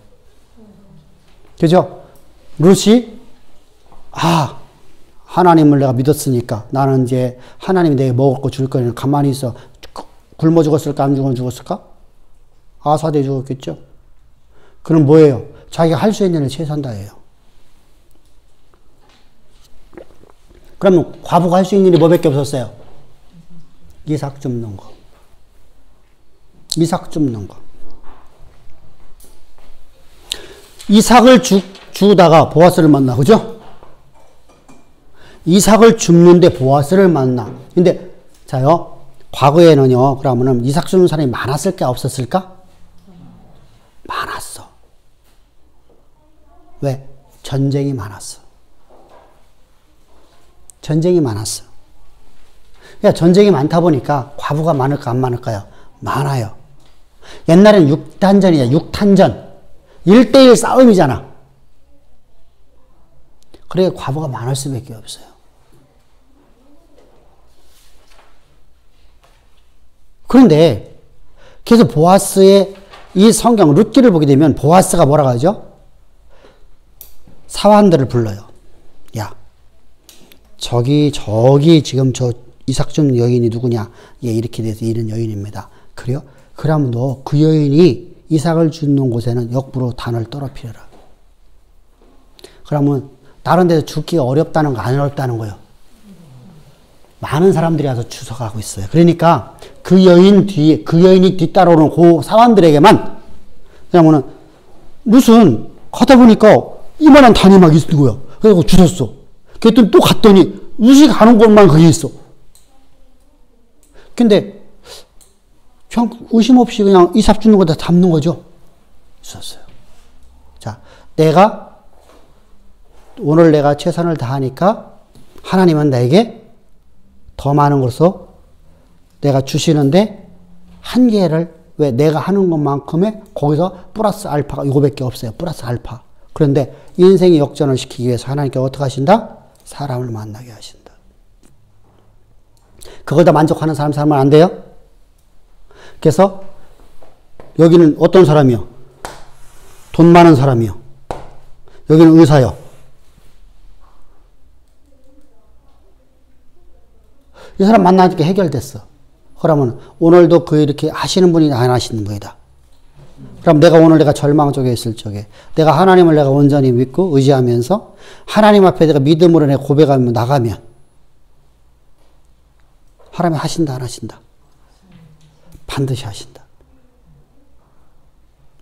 그죠? 룻이, 하나님을 내가 믿었으니까 나는 이제 하나님이 내게 먹을 거 줄 거니까 가만히 있어. 굶어 죽었을까, 안 죽었을까? 아사대 죽었겠죠? 그럼 뭐예요? 자기가 할 수 있는 일을 최선 다해요. 그러면 과부가 할 수 있는 일이 뭐밖에 없었어요? 이삭 줍는 거. 이삭 줍는 거. 이삭을 주다가 보아스를 만나, 그죠? 이삭을 줍는데 보아스를 만나. 근데, 자요, 과거에는요, 그러면은 이삭 주는 사람이 많았을까, 없었을까? 많았어. 왜? 전쟁이 많았어. 전쟁이 많았어. 그러니까 전쟁이 많다 보니까 과부가 많을까, 안 많을까요? 많아요. 옛날에는 6단전이잖아, 6탄전. 1대1 싸움이잖아. 그래, 과부가 많을 수밖에 없어요. 그런데, 그래서 보아스의 이 성경, 룻기를 보게 되면 보아스가 뭐라고 하죠? 사환들을 불러요. 야, 저기 지금 저 이삭 준 여인이 누구냐? 얘 이렇게 돼서 이런 여인입니다. 그래요? 그러면 너 그 여인이 이삭을 주는 곳에는 역부로 단을 떨어뜨려라. 그러면 다른 데서 죽기가 어렵다는 거, 안 어렵다는 거예요. 많은 사람들이 와서 추석하고 있어요. 그러니까 그 여인이 뒤따라오는 그 사람들에게만, 그러면은 무슨 가다 보니까 이만한 단이 막 있는 거야. 그래서 주웠어. 그랬더니 또 갔더니 룻이 가는 곳만 거기 있어. 근데 그냥 의심 없이 그냥 이삭 주는 거다 잡는 거죠. 있었어요. 자, 오늘 내가 최선을 다하니까 하나님은 나에게 더 많은 것으로 내가 주시는데 한계를, 왜? 내가 하는 것만큼의 거기서 플러스 알파가 이거밖에 없어요. 플러스 알파. 그런데 인생의 역전을 시키기 위해서 하나님께서 어떻게 하신다? 사람을 만나게 하신다. 그걸 다 만족하는 사람 살면 안 돼요? 그래서 여기는 어떤 사람이요? 돈 많은 사람이요. 여기는 의사요. 이 사람 만나니까 해결됐어. 그러면 오늘도 그 이렇게 하시는 분이 안 하시는 분이다. 그럼 내가 절망 쪽에 있을 적에 내가 하나님을 내가 온전히 믿고 의지하면서 하나님 앞에 내가 믿음으로 내 고백하며 나가면 하나님이 하신다, 안 하신다? 반드시 하신다.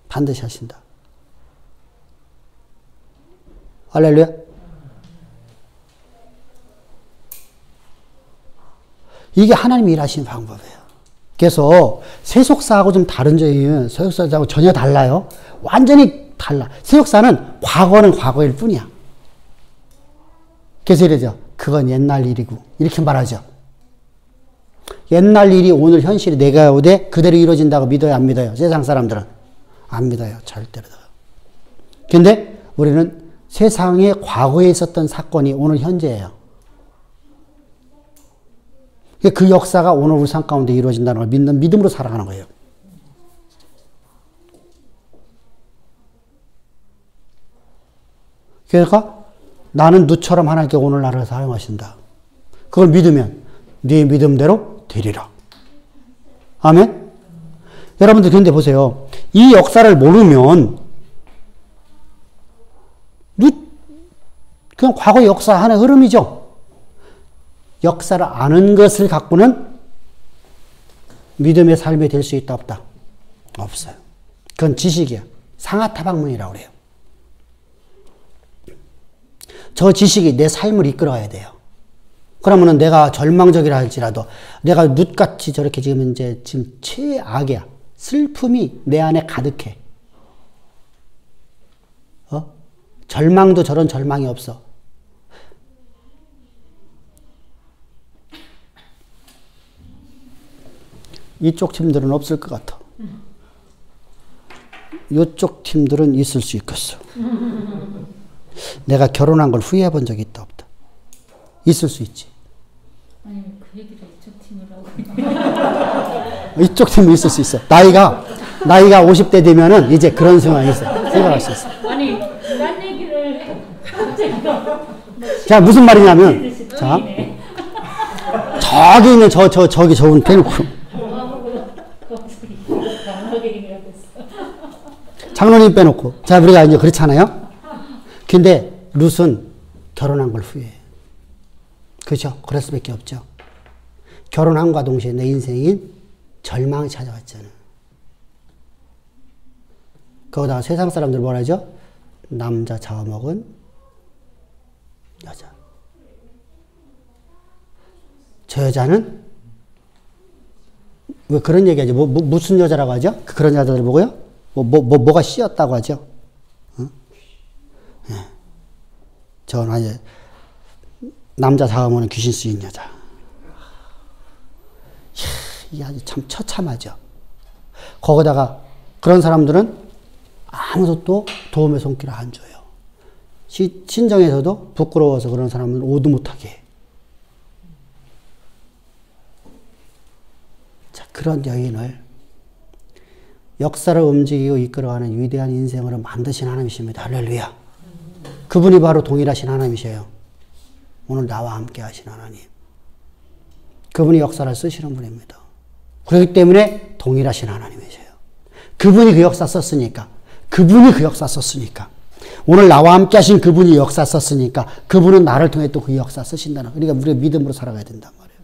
반드시 하신다. 할렐루야. 이게 하나님이 일하시는 방법이에요. 그래서 세속사하고 좀 다른 점이, 세속사하고 전혀 달라요. 완전히 달라. 세속사는 과거는 과거일 뿐이야. 그래서 이러죠. 그건 옛날 일이고 이렇게 말하죠. 옛날 일이 오늘 현실이 내가 오되 그대로 이루어진다고 믿어요, 안 믿어요? 세상 사람들은 안 믿어요. 절대로. 근데 우리는 세상에 과거에 있었던 사건이 오늘 현재예요. 그 역사가 오늘 우리 삶 가운데 이루어진다는 걸 믿는 믿음으로 살아가는 거예요. 그러니까 나는 누처럼 하나님께 오늘 나를 사용하신다. 그걸 믿으면 네 믿음대로 되리라. 아멘? 여러분들 그런데 보세요. 이 역사를 모르면 그냥 과거 역사 하나의 흐름이죠. 역사를 아는 것을 갖고는 믿음의 삶이 될 수 있다 없다? 없어요. 그건 지식이야. 상하타방문이라고 그래요. 저 지식이 내 삶을 이끌어가야 돼요. 그러면은 내가 절망적이라 할지라도 내가 룻같이 저렇게 지금 최악이야. 슬픔이 내 안에 가득해. 절망도 저런 절망이 없어. 이쪽 팀들은 없을 것 같아. 이쪽 팀들은 있을 수 있겠어. 내가 결혼한 걸 후회해 본 적이 있다 없다? 있을 수 있지. 아니 그 얘기를 이쪽 팀으로 하고 이쪽 팀은 있을 수 있어. 나이가 50대 되면은 이제 그런 상황이 있어. 생각할 수 있어. 아니 딴 얘기를 갑자기 자, 무슨 말이냐면, 자, 저기 있는 저기 저분 빼놓고. 장로님 빼놓고. 자, 우리가 이제 그렇잖아요? 근데 룻은 결혼한 걸 후회해. 그죠? 그럴 수밖에 없죠. 결혼함과 동시에 내 인생인 절망이 찾아왔잖아. 거기다가 세상 사람들 뭐라 하죠? 남자 잡아먹은 여자. 저 여자는 왜 그런 얘기 하죠? 무슨 여자라고 하죠? 그런 여자들 보고요? 뭐가 씌었다고 하죠? 응? 네. 저는 아주 남자 잡아먹는 귀신 쓰인 여자. 이게 아주 참 처참하죠. 거기다가 그런 사람들은 아무도 또 도움의 손길을 안 줘요. 친정에서도 부끄러워서 그런 사람은 오도 못하게 해. 자, 그런 여인을 역사를 움직이고 이끌어가는 위대한 인생으로 만드신 하나님이십니다. 할렐루야. 그분이 바로 동일하신 하나님이셔요. 오늘 나와 함께 하신 하나님. 그분이 역사를 쓰시는 분입니다. 그렇기 때문에 동일하신 하나님이셔요. 그분이 그 역사 썼으니까. 그분이 그 역사 썼으니까. 오늘 나와 함께 하신 그분이 역사 썼으니까 그분은 나를 통해 또 그 역사 쓰신다는. 그러니까 우리가 믿음으로 살아가야 된단 말이에요.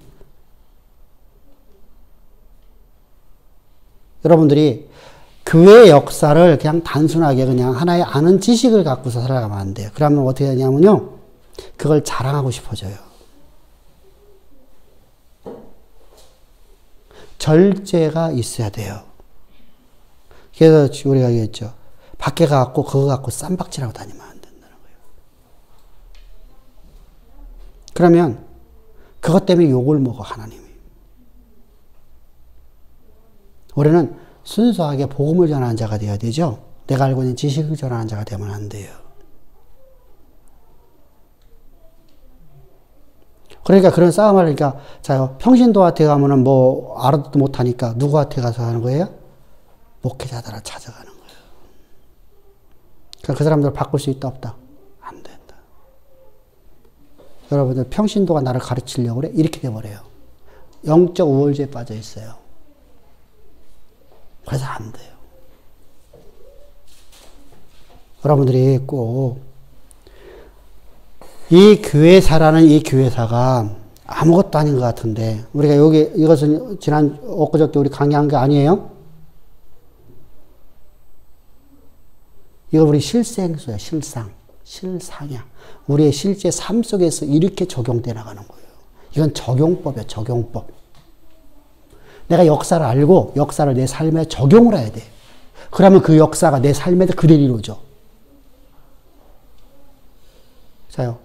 여러분들이 교회의 역사를 그냥 단순하게 그냥 하나의 아는 지식을 갖고서 살아가면 안 돼요. 그러면 어떻게 하냐면요. 그걸 자랑하고 싶어져요. 절제가 있어야 돼요. 그래서 우리가 얘기했죠. 밖에 가갖고 그거 갖고 쌈박질하고 다니면 안 된다는 거예요. 그러면 그것 때문에 욕을 먹어 하나님이. 우리는 순수하게 복음을 전하는 자가 되어야 되죠. 내가 알고 있는 지식을 전하는 자가 되면 안 돼요. 그러니까 그런 싸움을 하니까 자, 평신도한테 가면은 뭐 알아도 못하니까 누구한테 가서 하는 거예요? 목회자들을 찾아가는 거예요. 그러니까 그 사람들을 바꿀 수 있다 없다? 안 된다. 여러분들 평신도가 나를 가르치려고 그래? 이렇게 돼버려요. 영적 우월주의에 빠져 있어요. 그래서 안 돼요. 여러분들이 꼭 이 교회사라는 이 교회사가 아무것도 아닌 것 같은데 우리가 이것은 엊그저께 우리 강의한 게 아니에요? 이거 우리 실생소야. 실상이야. 우리의 실제 삶 속에서 이렇게 적용돼 나가는 거예요. 이건 적용법이야. 적용법. 내가 역사를 알고 역사를 내 삶에 적용을 해야 돼. 그러면 그 역사가 내 삶에도 그대로 이루어져. 자요.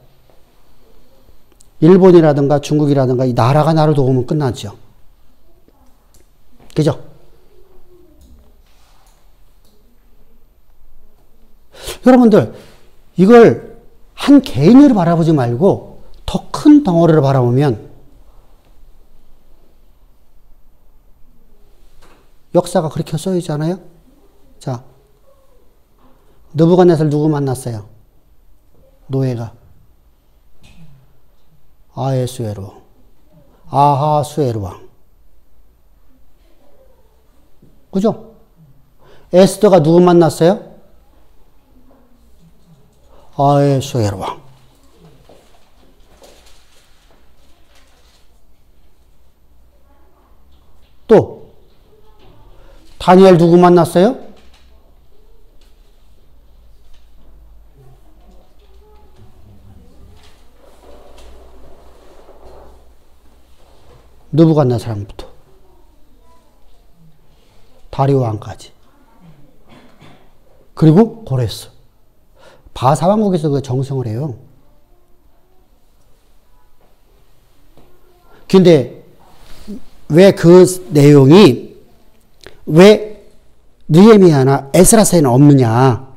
일본이라든가 중국이라든가 이 나라가 나를 도우면 끝나죠. 그죠? 여러분들 이걸 한 개인으로 바라보지 말고 더 큰 덩어리를 바라보면 역사가 그렇게 써있잖아요. 자, 느부갓네살 누구 만났어요? 노예가. 아하수에로 왕. 그죠? 에스더가 누구 만났어요? 아하수에로 왕. 또 다니엘 누구 만났어요? 느부갓네살부터 다리오 왕까지. 그리고 고레스. 바사왕국에서 그 정성을 해요. 근데 왜 그 내용이 왜 느헤미야나 에스라서에는 없느냐?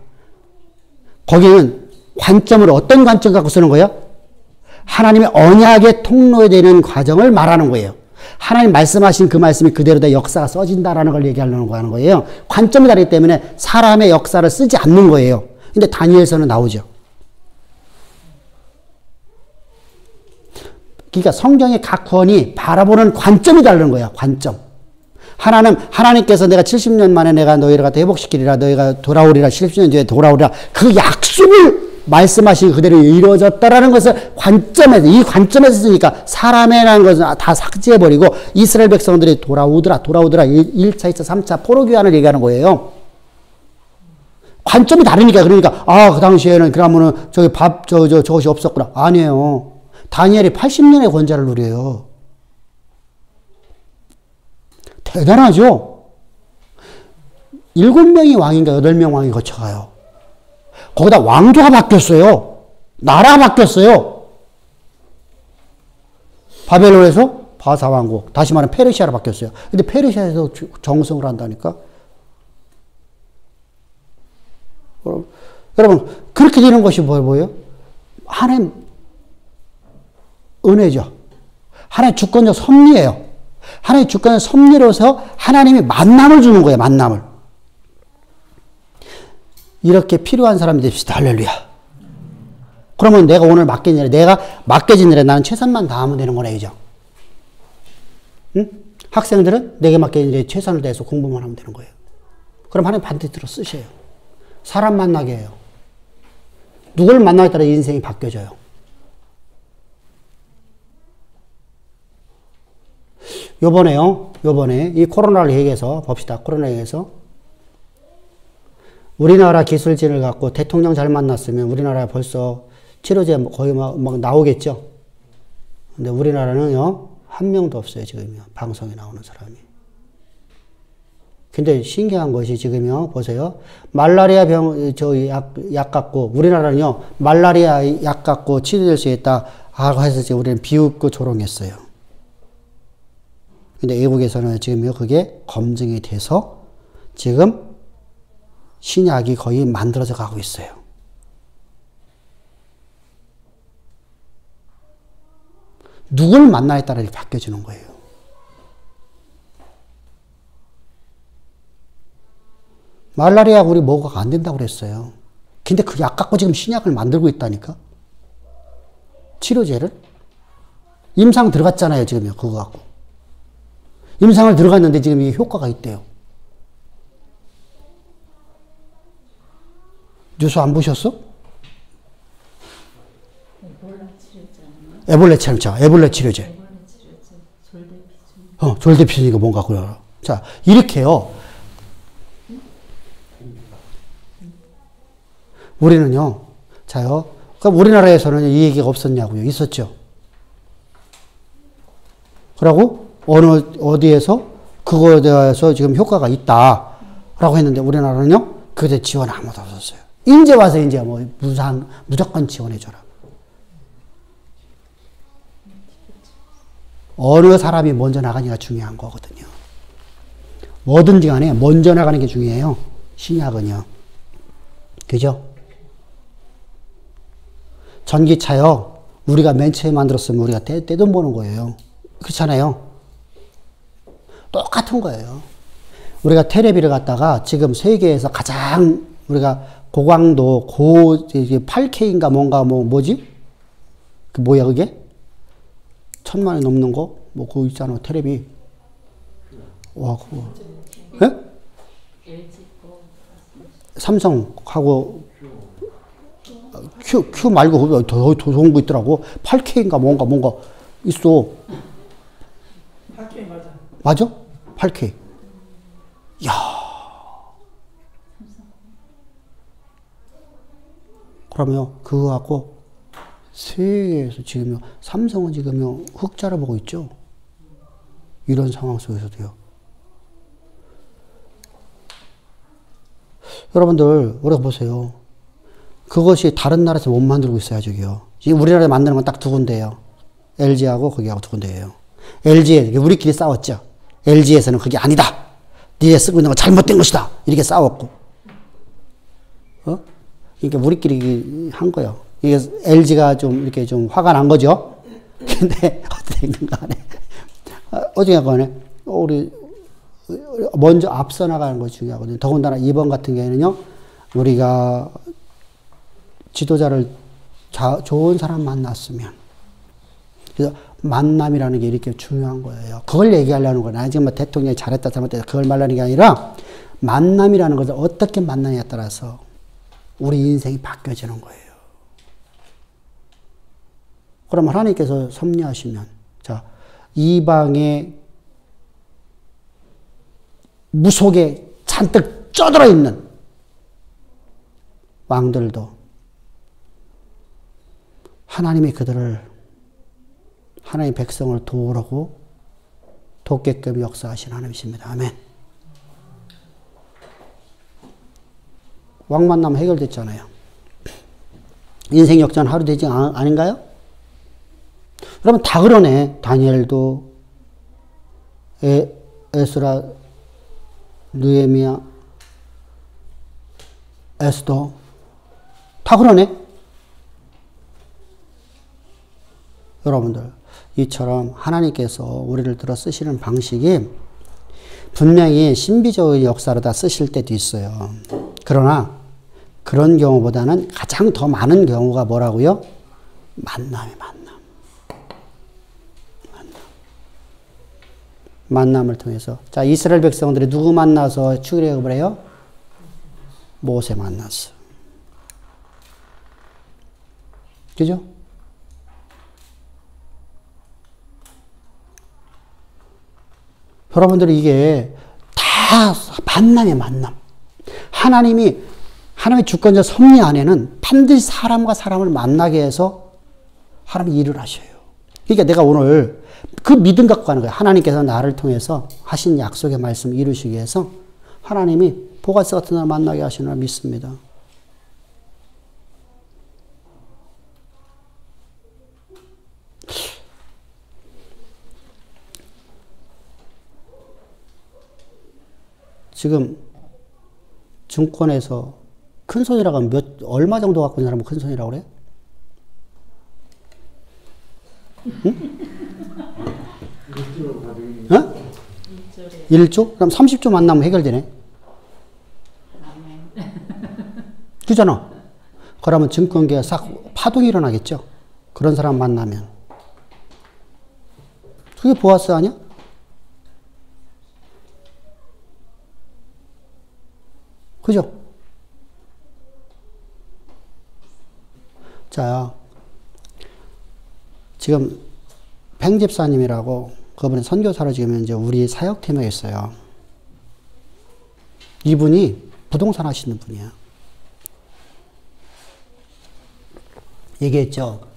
거기는 관점을 어떤 관점 갖고 쓰는 거예요? 하나님의 언약의 통로되는 과정을 말하는 거예요. 하나님 말씀하신 그 말씀이 그대로 다 역사가 써진다라는 걸 얘기하려는 거예요. 관점이 다르기 때문에 사람의 역사를 쓰지 않는 거예요. 근데 다니엘서는 나오죠. 그러니까 성경의 각 구원이 바라보는 관점이 다른 거야. 관점. 하나님께서 내가 70년 만에 내가 너희를 갖다 회복시키리라, 너희가 돌아오리라, 70년 뒤에 돌아오리라, 그 약속을 말씀하신 그대로 이루어졌다라는 것을 이 관점에서 쓰니까 사람이라는 것은 다 삭제해버리고 이스라엘 백성들이 돌아오더라 1차, 2차, 3차 포로교환을 얘기하는 거예요. 관점이 다르니까. 그러니까 그 당시에는 그러면은 저것이 없었구나. 아니에요. 다니엘이 80년의 권좌를 누려요. 대단하죠? 7명이 왕인가 8명 왕이 거쳐가요. 거기다 왕조가 바뀌었어요. 나라가 바뀌었어요. 바벨론에서 바사왕국, 다시 말하면 페르시아로 바뀌었어요. 근데 페르시아에서 정성을 한다니까? 여러분, 그렇게 되는 것이 뭐예요? 하나님 은혜죠. 하나님 주권적 섭리예요. 하나님 주권적 섭리로서 하나님이 만남을 주는 거예요. 만남을. 이렇게 필요한 사람이 됩시다. 할렐루야. 그러면 내가 오늘 맡긴 일에, 내가 맡겨진 일에 나는 최선만 다하면 되는 거네, 이죠? 응? 학생들은 내게 맡겨진 일에 최선을 다해서 공부만 하면 되는 거예요. 그럼 하나님 반드시 들어 쓰셔요. 사람 만나게 해요. 누굴 만나에 따라 인생이 바뀌어져요. 요번에 이 코로나를 얘기해서 봅시다. 코로나 얘기해서 우리나라 기술진을 갖고 대통령 잘 만났으면 우리나라에 벌써 치료제 거의 막 나오겠죠. 근데 우리나라는요, 한 명도 없어요, 지금요. 방송에 나오는 사람이. 근데 신기한 것이 지금요, 보세요. 말라리아 약 갖고, 우리나라는요, 말라리아 약 갖고 치료될 수 있다 하고 해서 우리는 비웃고 조롱했어요. 근데 외국에서는 지금요, 그게 검증이 돼서 지금 신약이 거의 만들어져 가고 있어요. 누굴 만나에 따라 이렇게 바뀌어지는 거예요. 말라리아 우리 뭐가 안 된다고 그랬어요. 근데 그 약 갖고 지금 신약을 만들고 있다니까? 치료제를? 임상 들어갔잖아요, 지금요, 그거 갖고. 임상을 들어갔는데 지금 이게 효과가 있대요. 뉴스 안 보셨어? 에볼라 치료제. 졸대피증이가 뭔가 그래요. 자, 이렇게요. 우리는요, 자요. 그럼 우리나라에서는 이 얘기가 없었냐고요? 있었죠. 그러고 어디에서 그거에 대해서 지금 효과가 있다라고 했는데 우리나라는요, 그때 지원 아무도 없었어요. 이제 와서 이제 뭐 무조건 지원해줘라. 어느 사람이 먼저 나가니가 중요한 거거든요. 뭐든지 간에 먼저 나가는 게 중요해요. 신약은요. 그죠? 전기차요. 우리가 맨 처음에 만들었으면 우리가 떼돈 버는 거예요. 그렇잖아요. 똑같은 거예요. 우리가 테레비를 갖다가 지금 세계에서 가장 우리가 고강도 8K인가 뭔가 뭐지? 그 뭐야 그게? 1000만이 넘는 거? 뭐 그거 있잖아 테레비. 와 그거. 예? 삼성하고 큐 말고 더 좋은 거 있더라고. 8K인가 뭔가 있어. 8K 맞아. 맞아? 8K. 야. 그러면 그거 갖고 세계에서 지금 삼성은 지금 흑자를 보고 있죠. 이런 상황 속에서도요. 여러분들 우리가 보세요. 그것이 다른 나라에서 못 만들고 있어요. 저기요. 지금 우리나라에 만드는 건 딱 두 군데예요. LG하고 거기하고 두 군데예요. LG에 우리끼리 싸웠죠. LG에서는 그게 아니다. 니네 쓰고 있는 건 잘못된 것이다. 이렇게 싸웠고. 그러니까 우리끼리 한 거예요. 이게 LG가 좀 이렇게 좀 화가 난 거죠. 근데 어떻게든 간에 어떻게 간에 우리 먼저 앞서 나가는 것이 중요하거든요. 더군다나 이번 같은 경우에는요. 우리가 지도자를 좋은 사람 만났으면 그래서 만남이라는 게 이렇게 중요한 거예요. 그걸 얘기하려는 거예요. 나 지금 뭐 대통령이 잘했다 잘못했다 그걸 말하는 게 아니라 만남이라는 것을 어떻게 만나냐에 따라서 우리 인생이 바뀌어지는 거예요. 그럼 하나님께서 섭리하시면 자 이방의 무속에 잔뜩 쪄들어 있는 왕들도 하나님이 그들을 하나님의 백성을 도우라고 돕게끔 역사하신 하나님이십니다. 아멘. 왕 만나면 해결됐잖아요. 인생 역전 하루 되지 아닌가요? 그러면 다 그러네. 다니엘도 에스라 느헤미야 에스더 다 그러네. 여러분들 이처럼 하나님께서 우리를 들어 쓰시는 방식이 분명히 신비적인 역사로 다 쓰실 때도 있어요. 그러나 그런 경우보다는 가장 더 많은 경우가 뭐라고요? 만남이 만남을 통해서. 자, 이스라엘 백성들이 누구 만나서 출애굽을 해요? 모세 만났어. 그죠? 여러분들이 이게 다 만남이에요, 만남. 하나님의 주권적 섭리 안에는 반드시 사람과 사람을 만나게 해서 하나님이 일을 하셔요. 그러니까 내가 오늘 그 믿음 갖고 가는 거예요. 하나님께서 나를 통해서 하신 약속의 말씀을 이루시기 위해서 하나님이 보가스 같은 나를 만나게 하시는 믿습니다. 지금 증권에서 큰 손이라고 하면 얼마 정도 갖고 있는 사람은 큰 손이라고 그래? 응? 1조? 그럼 30조 만나면 해결되네. 그잖아. 그러면 증권계가 싹 파동이 일어나겠죠. 그런 사람 만나면. 그게 보아스 아니야? 그죠? 자, 지금 팽집사님이라고 그분이 선교사로 지금 이제 우리 사역팀에 있어요. 이분이 부동산 하시는 분이야. 얘기했죠.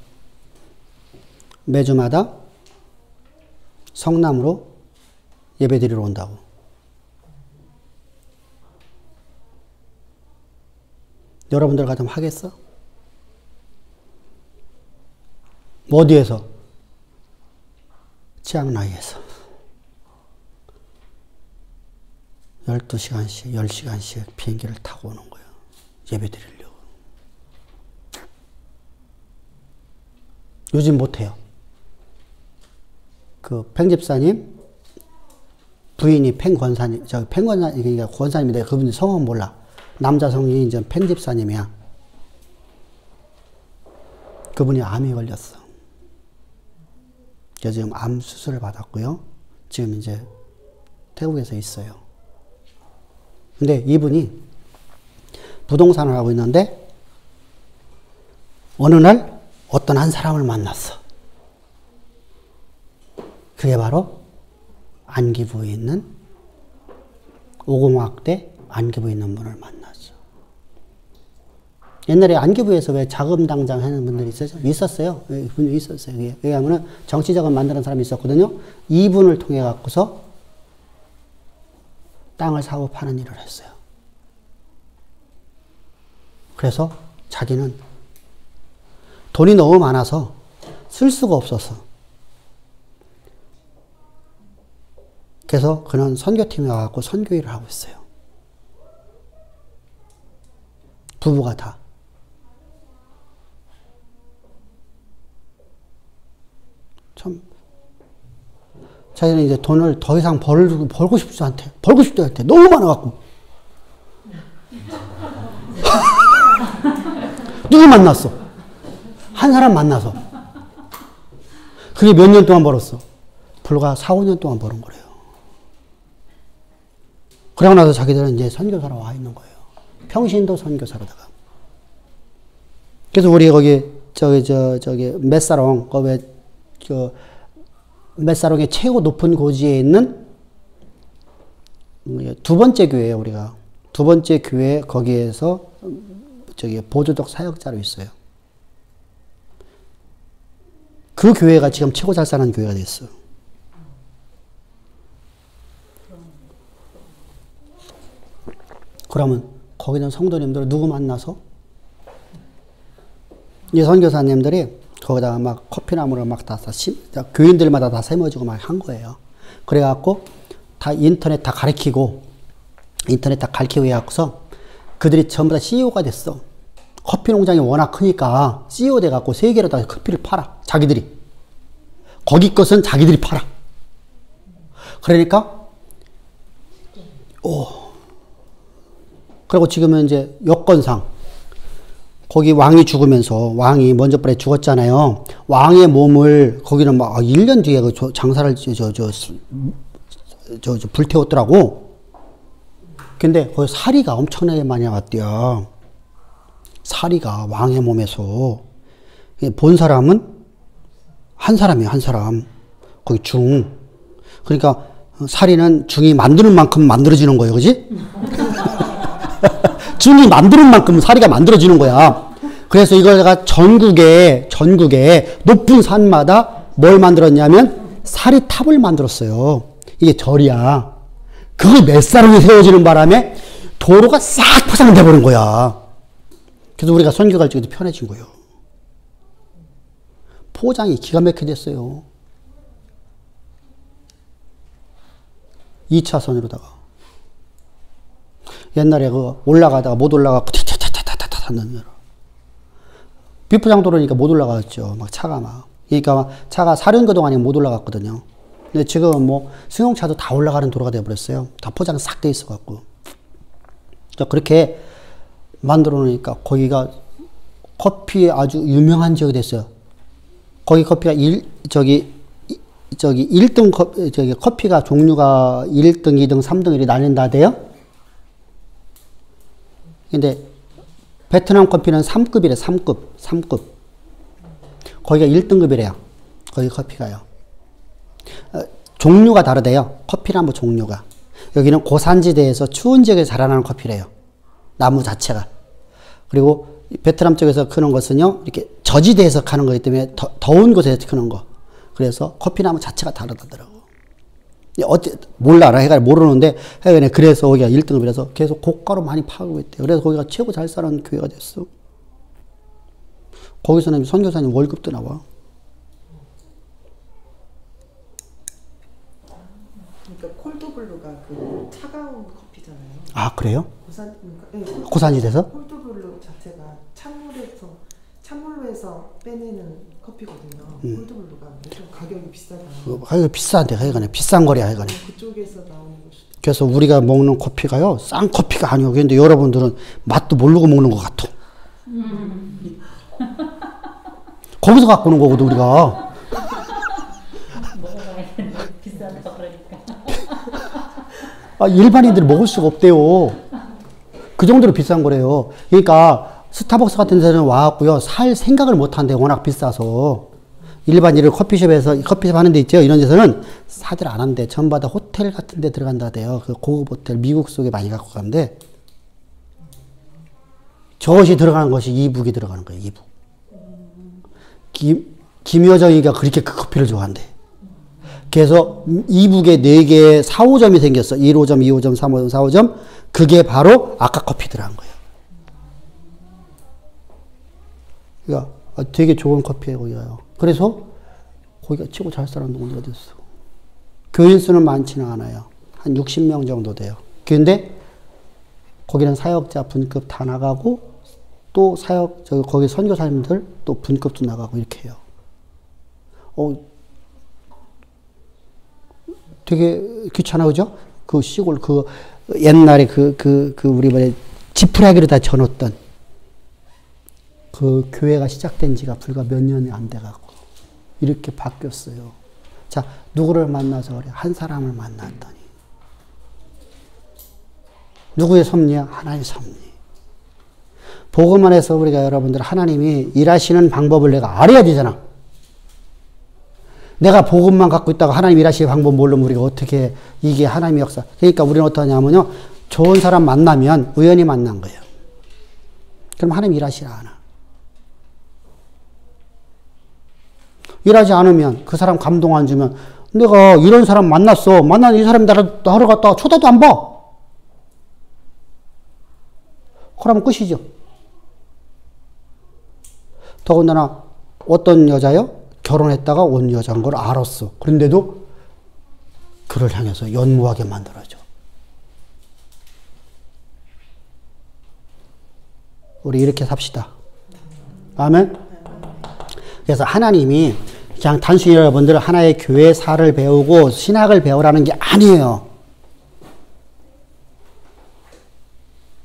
매주마다 성남으로 예배드리러 온다고. 여러분들 같으면 하겠어? 어디에서? 치앙라이에서 12시간씩 10시간씩 비행기를 타고 오는 거예요. 예배 드리려고. 요즘 못해요. 그 팽집사님 부인이 팽권사님, 팽권사님, 그러니까 권사님인데 그분이 성은 몰라. 남자 성이 이제 팽집사님이야. 그분이 암이 걸렸어. 그래서 지금 암 수술을 받았고요. 지금 이제 태국에서 있어요. 근데 이분이 부동산을 하고 있는데 어느 날 어떤 한 사람을 만났어. 그게 바로 안기부에 있는 오공학대 안기부에 있는 분을 만났어. 옛날에 안기부에서 왜 자금당장 하는 분들이 있었어요. 분이 있었어요. 왜냐하면 정치자금 만드는 사람이 있었거든요. 이분을 통해 갖고서 땅을 사고 파는 일을 했어요. 그래서 자기는 돈이 너무 많아서 쓸 수가 없었어. 그래서 그는 선교팀에 와갖고 선교 일을 하고 있어요. 부부가 다. 참, 자기는 이제 돈을 더 이상 벌고 싶지 않대. 벌고 싶지 않대. 너무 많아갖고. 누구 만났어? 한 사람 만나서. 그게 몇 년 동안 벌었어? 불과 4, 5년 동안 벌은 거래요. 그러고 나서 자기들은 이제 선교사로 와 있는 거예요. 평신도 선교사로다가. 그래서 우리 거기, 저기, 맷사롱, 맷사롱의 최고 높은 고지에 있는 두 번째 교회예요, 우리가. 두 번째 교회, 거기에서 저기 보조적 사역자로 있어요. 그 교회가 지금 최고 잘 사는 교회가 됐어. 그러면 거기는 성도님들 누구 만나서 이 선교사님들이 거기다가 막 커피나무를 막 다 교인들마다 다 심어주고 막 한 거예요. 그래갖고 다 인터넷 다 가르치고 해갖고서 그들이 전부 다 CEO가 됐어. 커피 농장이 워낙 크니까 CEO 돼갖고 세계로 다 커피를 팔아. 자기들이. 거기 것은 자기들이 팔아. 그러니까, 그리고 지금은 이제 여건상, 거기 왕이 죽으면서, 왕이 먼저 번에 죽었잖아요. 왕의 몸을, 거기는 막 1년 뒤에 그 장사를, 불태웠더라고. 근데 거기 사리가 엄청나게 많이 나왔대요. 사리가 왕의 몸에서. 본 사람은 한 사람이에요, 한 사람. 거기 중. 그러니까 사리는 중이 만드는 만큼 만들어지는 거예요, 그지? 중이 만드는 만큼 사리가 만들어지는 거야. 그래서 이걸 전국에 높은 산마다 뭘 만들었냐면 사리탑을 만들었어요. 이게 절이야. 그걸 맷사롱에 세워지는 바람에 도로가 싹 파손돼 버린 거야. 그래서 우리가 선교 갈 적에도 편해진 거예요. 포장이 기가 막히게 됐어요. 2차선으로다가. 옛날에 그 올라가다가 못 올라가고 타타타타타타 하는 비포장 도로니까 못 올라갔죠. 막 차가 막. 그러니까 차가 사륜거동 아니면 못 올라갔거든요. 근데 지금은 뭐 승용차도 다 올라가는 도로가 되어버렸어요. 다 포장 싹 돼 있어갖고. 그렇게 만들어 놓으니까 거기가 커피에 아주 유명한 지역이 됐어요. 거기 커피가 1등 커피가 종류가 1등, 2등, 3등 이렇게 나뉜다대요. 근데 베트남 커피는 3급이래, 3급. 거기가 1등급이래요. 거기 커피가요. 종류가 다르대요. 커피나무 종류가. 여기는 고산지대에서 추운 지역에 자라나는 커피래요. 나무 자체가. 그리고 베트남 쪽에서 크는 것은요, 이렇게 저지대에서 크는 거기 때문에 더운 곳에서 크는 거. 그래서 커피나무 자체가 다르다더라고. 몰라, 해가 모르는데, 해가 그래서 거기가 1등급이라서 계속 고가로 많이 파고 있대요. 그래서 거기가 최고 잘 사는 교회가 됐어. 거기서는 선교사님 월급도 나와. 그러니까 콜드블루가 그 차가운 커피잖아요. 아, 그래요? 네, 고산지대에서? 콜드블루 자체가 찬물에서 찬물로 해서 빼내는 커피거든요. 콜드블루가 좀 가격이 비싸잖아요. 가격이 비싼데 하여간에 비싼 거래 하여간에. 그쪽에서 나오는 것이. 그래서 우리가 먹는 커피가요 싼 커피가 아니고 근데 여러분들은 맛도 모르고 먹는 것 같아. 거기서 갖고 오는 거거든 우리가. 먹어봐야겠네. 비싸다 그러니까. 일반인들이 먹을 수가 없대요. 그 정도로 비싼 거래요. 그러니까 스타벅스 같은 데는 와갖고요 살 생각을 못 한대. 워낙 비싸서. 일반인을 커피숍에서 커피숍 하는 데 있죠. 이런 데서는 사들 안 한대. 전부 다 호텔 같은 데 들어간다대요. 그 고급 호텔 미국 속에 많이 갖고 가는데 저것이 들어가는 것이 이북이 들어가는 거예요. 이북. 김여정이가 그렇게 그 커피를 좋아한대. 그래서 이북에 4개의 4호점이 생겼어. 1호점, 2호점, 3호점, 4호점. 그게 바로 아까 커피 들어간 거예요. 그러니까 되게 좋은 커피예요, 거기가요. 그래서 거기가 치고 잘 사는 동네가 됐어. 교인 수는 많지는 않아요. 한 60명 정도 돼요. 그런데 거기는 사역자 분급 다 나가고 또 거기 선교사님들 또 분급도 나가고 이렇게 해요. 되게 귀찮아, 그죠? 그 시골, 옛날에 우리 뭐냐, 지푸라기로 다 져놓던 그 교회가 시작된 지가 불과 몇 년이 안 돼갖고 이렇게 바뀌었어요. 자, 누구를 만나서 그래? 한 사람을 만났더니. 누구의 섭리야? 하나님의 섭리. 복음 안에서 우리가 여러분들 하나님이 일하시는 방법을 내가 알아야 되잖아. 내가 복음만 갖고 있다가 하나님 일하시는 방법 모르면 우리가 어떻게 이게 하나님의 역사. 그러니까 우리는 어떠냐면요. 좋은 사람 만나면 우연히 만난 거예요. 그럼 하나님 일하시라 하나. 일하지 않으면 그 사람 감동 안 주면 내가 이런 사람 만났어. 만나는 이 사람이 나를 하러 갔다가 쳐다도 안 봐. 그러면 끝이죠. 더군다나 어떤 여자요? 결혼했다가 온 여자인 걸 알았어. 그런데도 그를 향해서 연모하게 만들어줘. 우리 이렇게 삽시다. 아멘? 그래서 하나님이 그냥 단순히 여러분들 하나의 교회사를 배우고 신학을 배우라는 게 아니에요.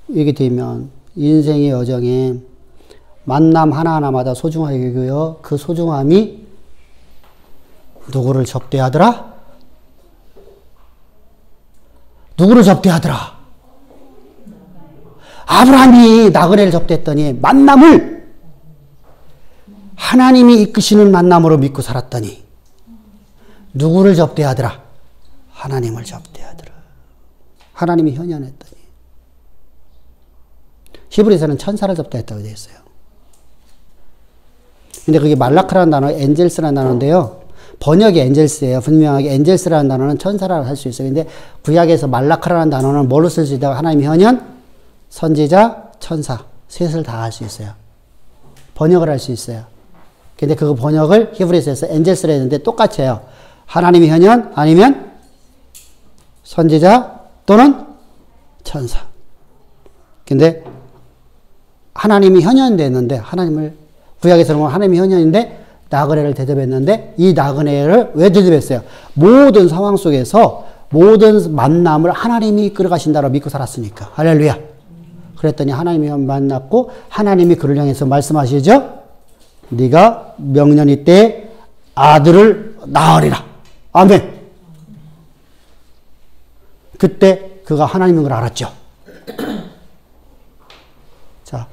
이게 되면 인생의 여정에 만남 하나하나마다 소중하게 여겨요. 그 소중함이 누구를 접대하더라? 누구를 접대하더라? 아브라함이 나그네를 접대했더니 만남을 하나님이 이끄시는 만남으로 믿고 살았더니 누구를 접대하더라? 하나님을 접대하더라. 하나님이 현현했더니. 히브리서는 천사를 접대했다고 되어 있어요. 근데 그게 말라크라는 단어, 엔젤스라는 단어인데요. 번역이 엔젤스예요. 분명하게 엔젤스라는 단어는 천사라고 할 수 있어요. 근데 구약에서 말라크라는 단어는 뭘로 쓸 수 있다고? 하나님 현현, 선지자, 천사. 셋을 다 할 수 있어요. 번역을 할 수 있어요. 근데 그 번역을 히브리서에서 엔젤스라 했는데 똑같이 해요. 하나님이 현현 아니면 선지자 또는 천사. 근데 하나님이 현현됐는데 하나님을 구약에서는 하나님이 현현인데 나그네를 대접했는데 이 나그네를 왜 대접했어요? 모든 상황 속에서 모든 만남을 하나님이 이끌어 가신다고 믿고 살았으니까. 할렐루야. 그랬더니 하나님이 만났고 하나님이 그를 향해서 말씀하시죠. 네가 명년이 때 아들을 낳으리라. 아멘. 그때 그가 하나님인 걸 알았죠. 자,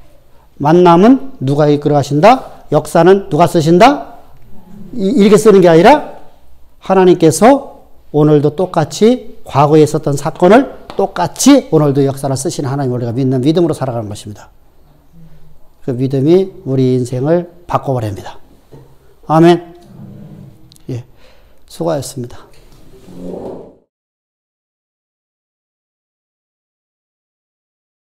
만남은 누가 이끌어 가신다? 역사는 누가 쓰신다? 이렇게 쓰는 게 아니라 하나님께서 오늘도 똑같이 과거에 있었던 사건을 똑같이 오늘도 역사를 쓰시는 하나님을 우리가 믿는 믿음으로 살아가는 것입니다. 그 믿음이 우리 인생을 바꿔버립니다. 아멘. 예, 수고하셨습니다.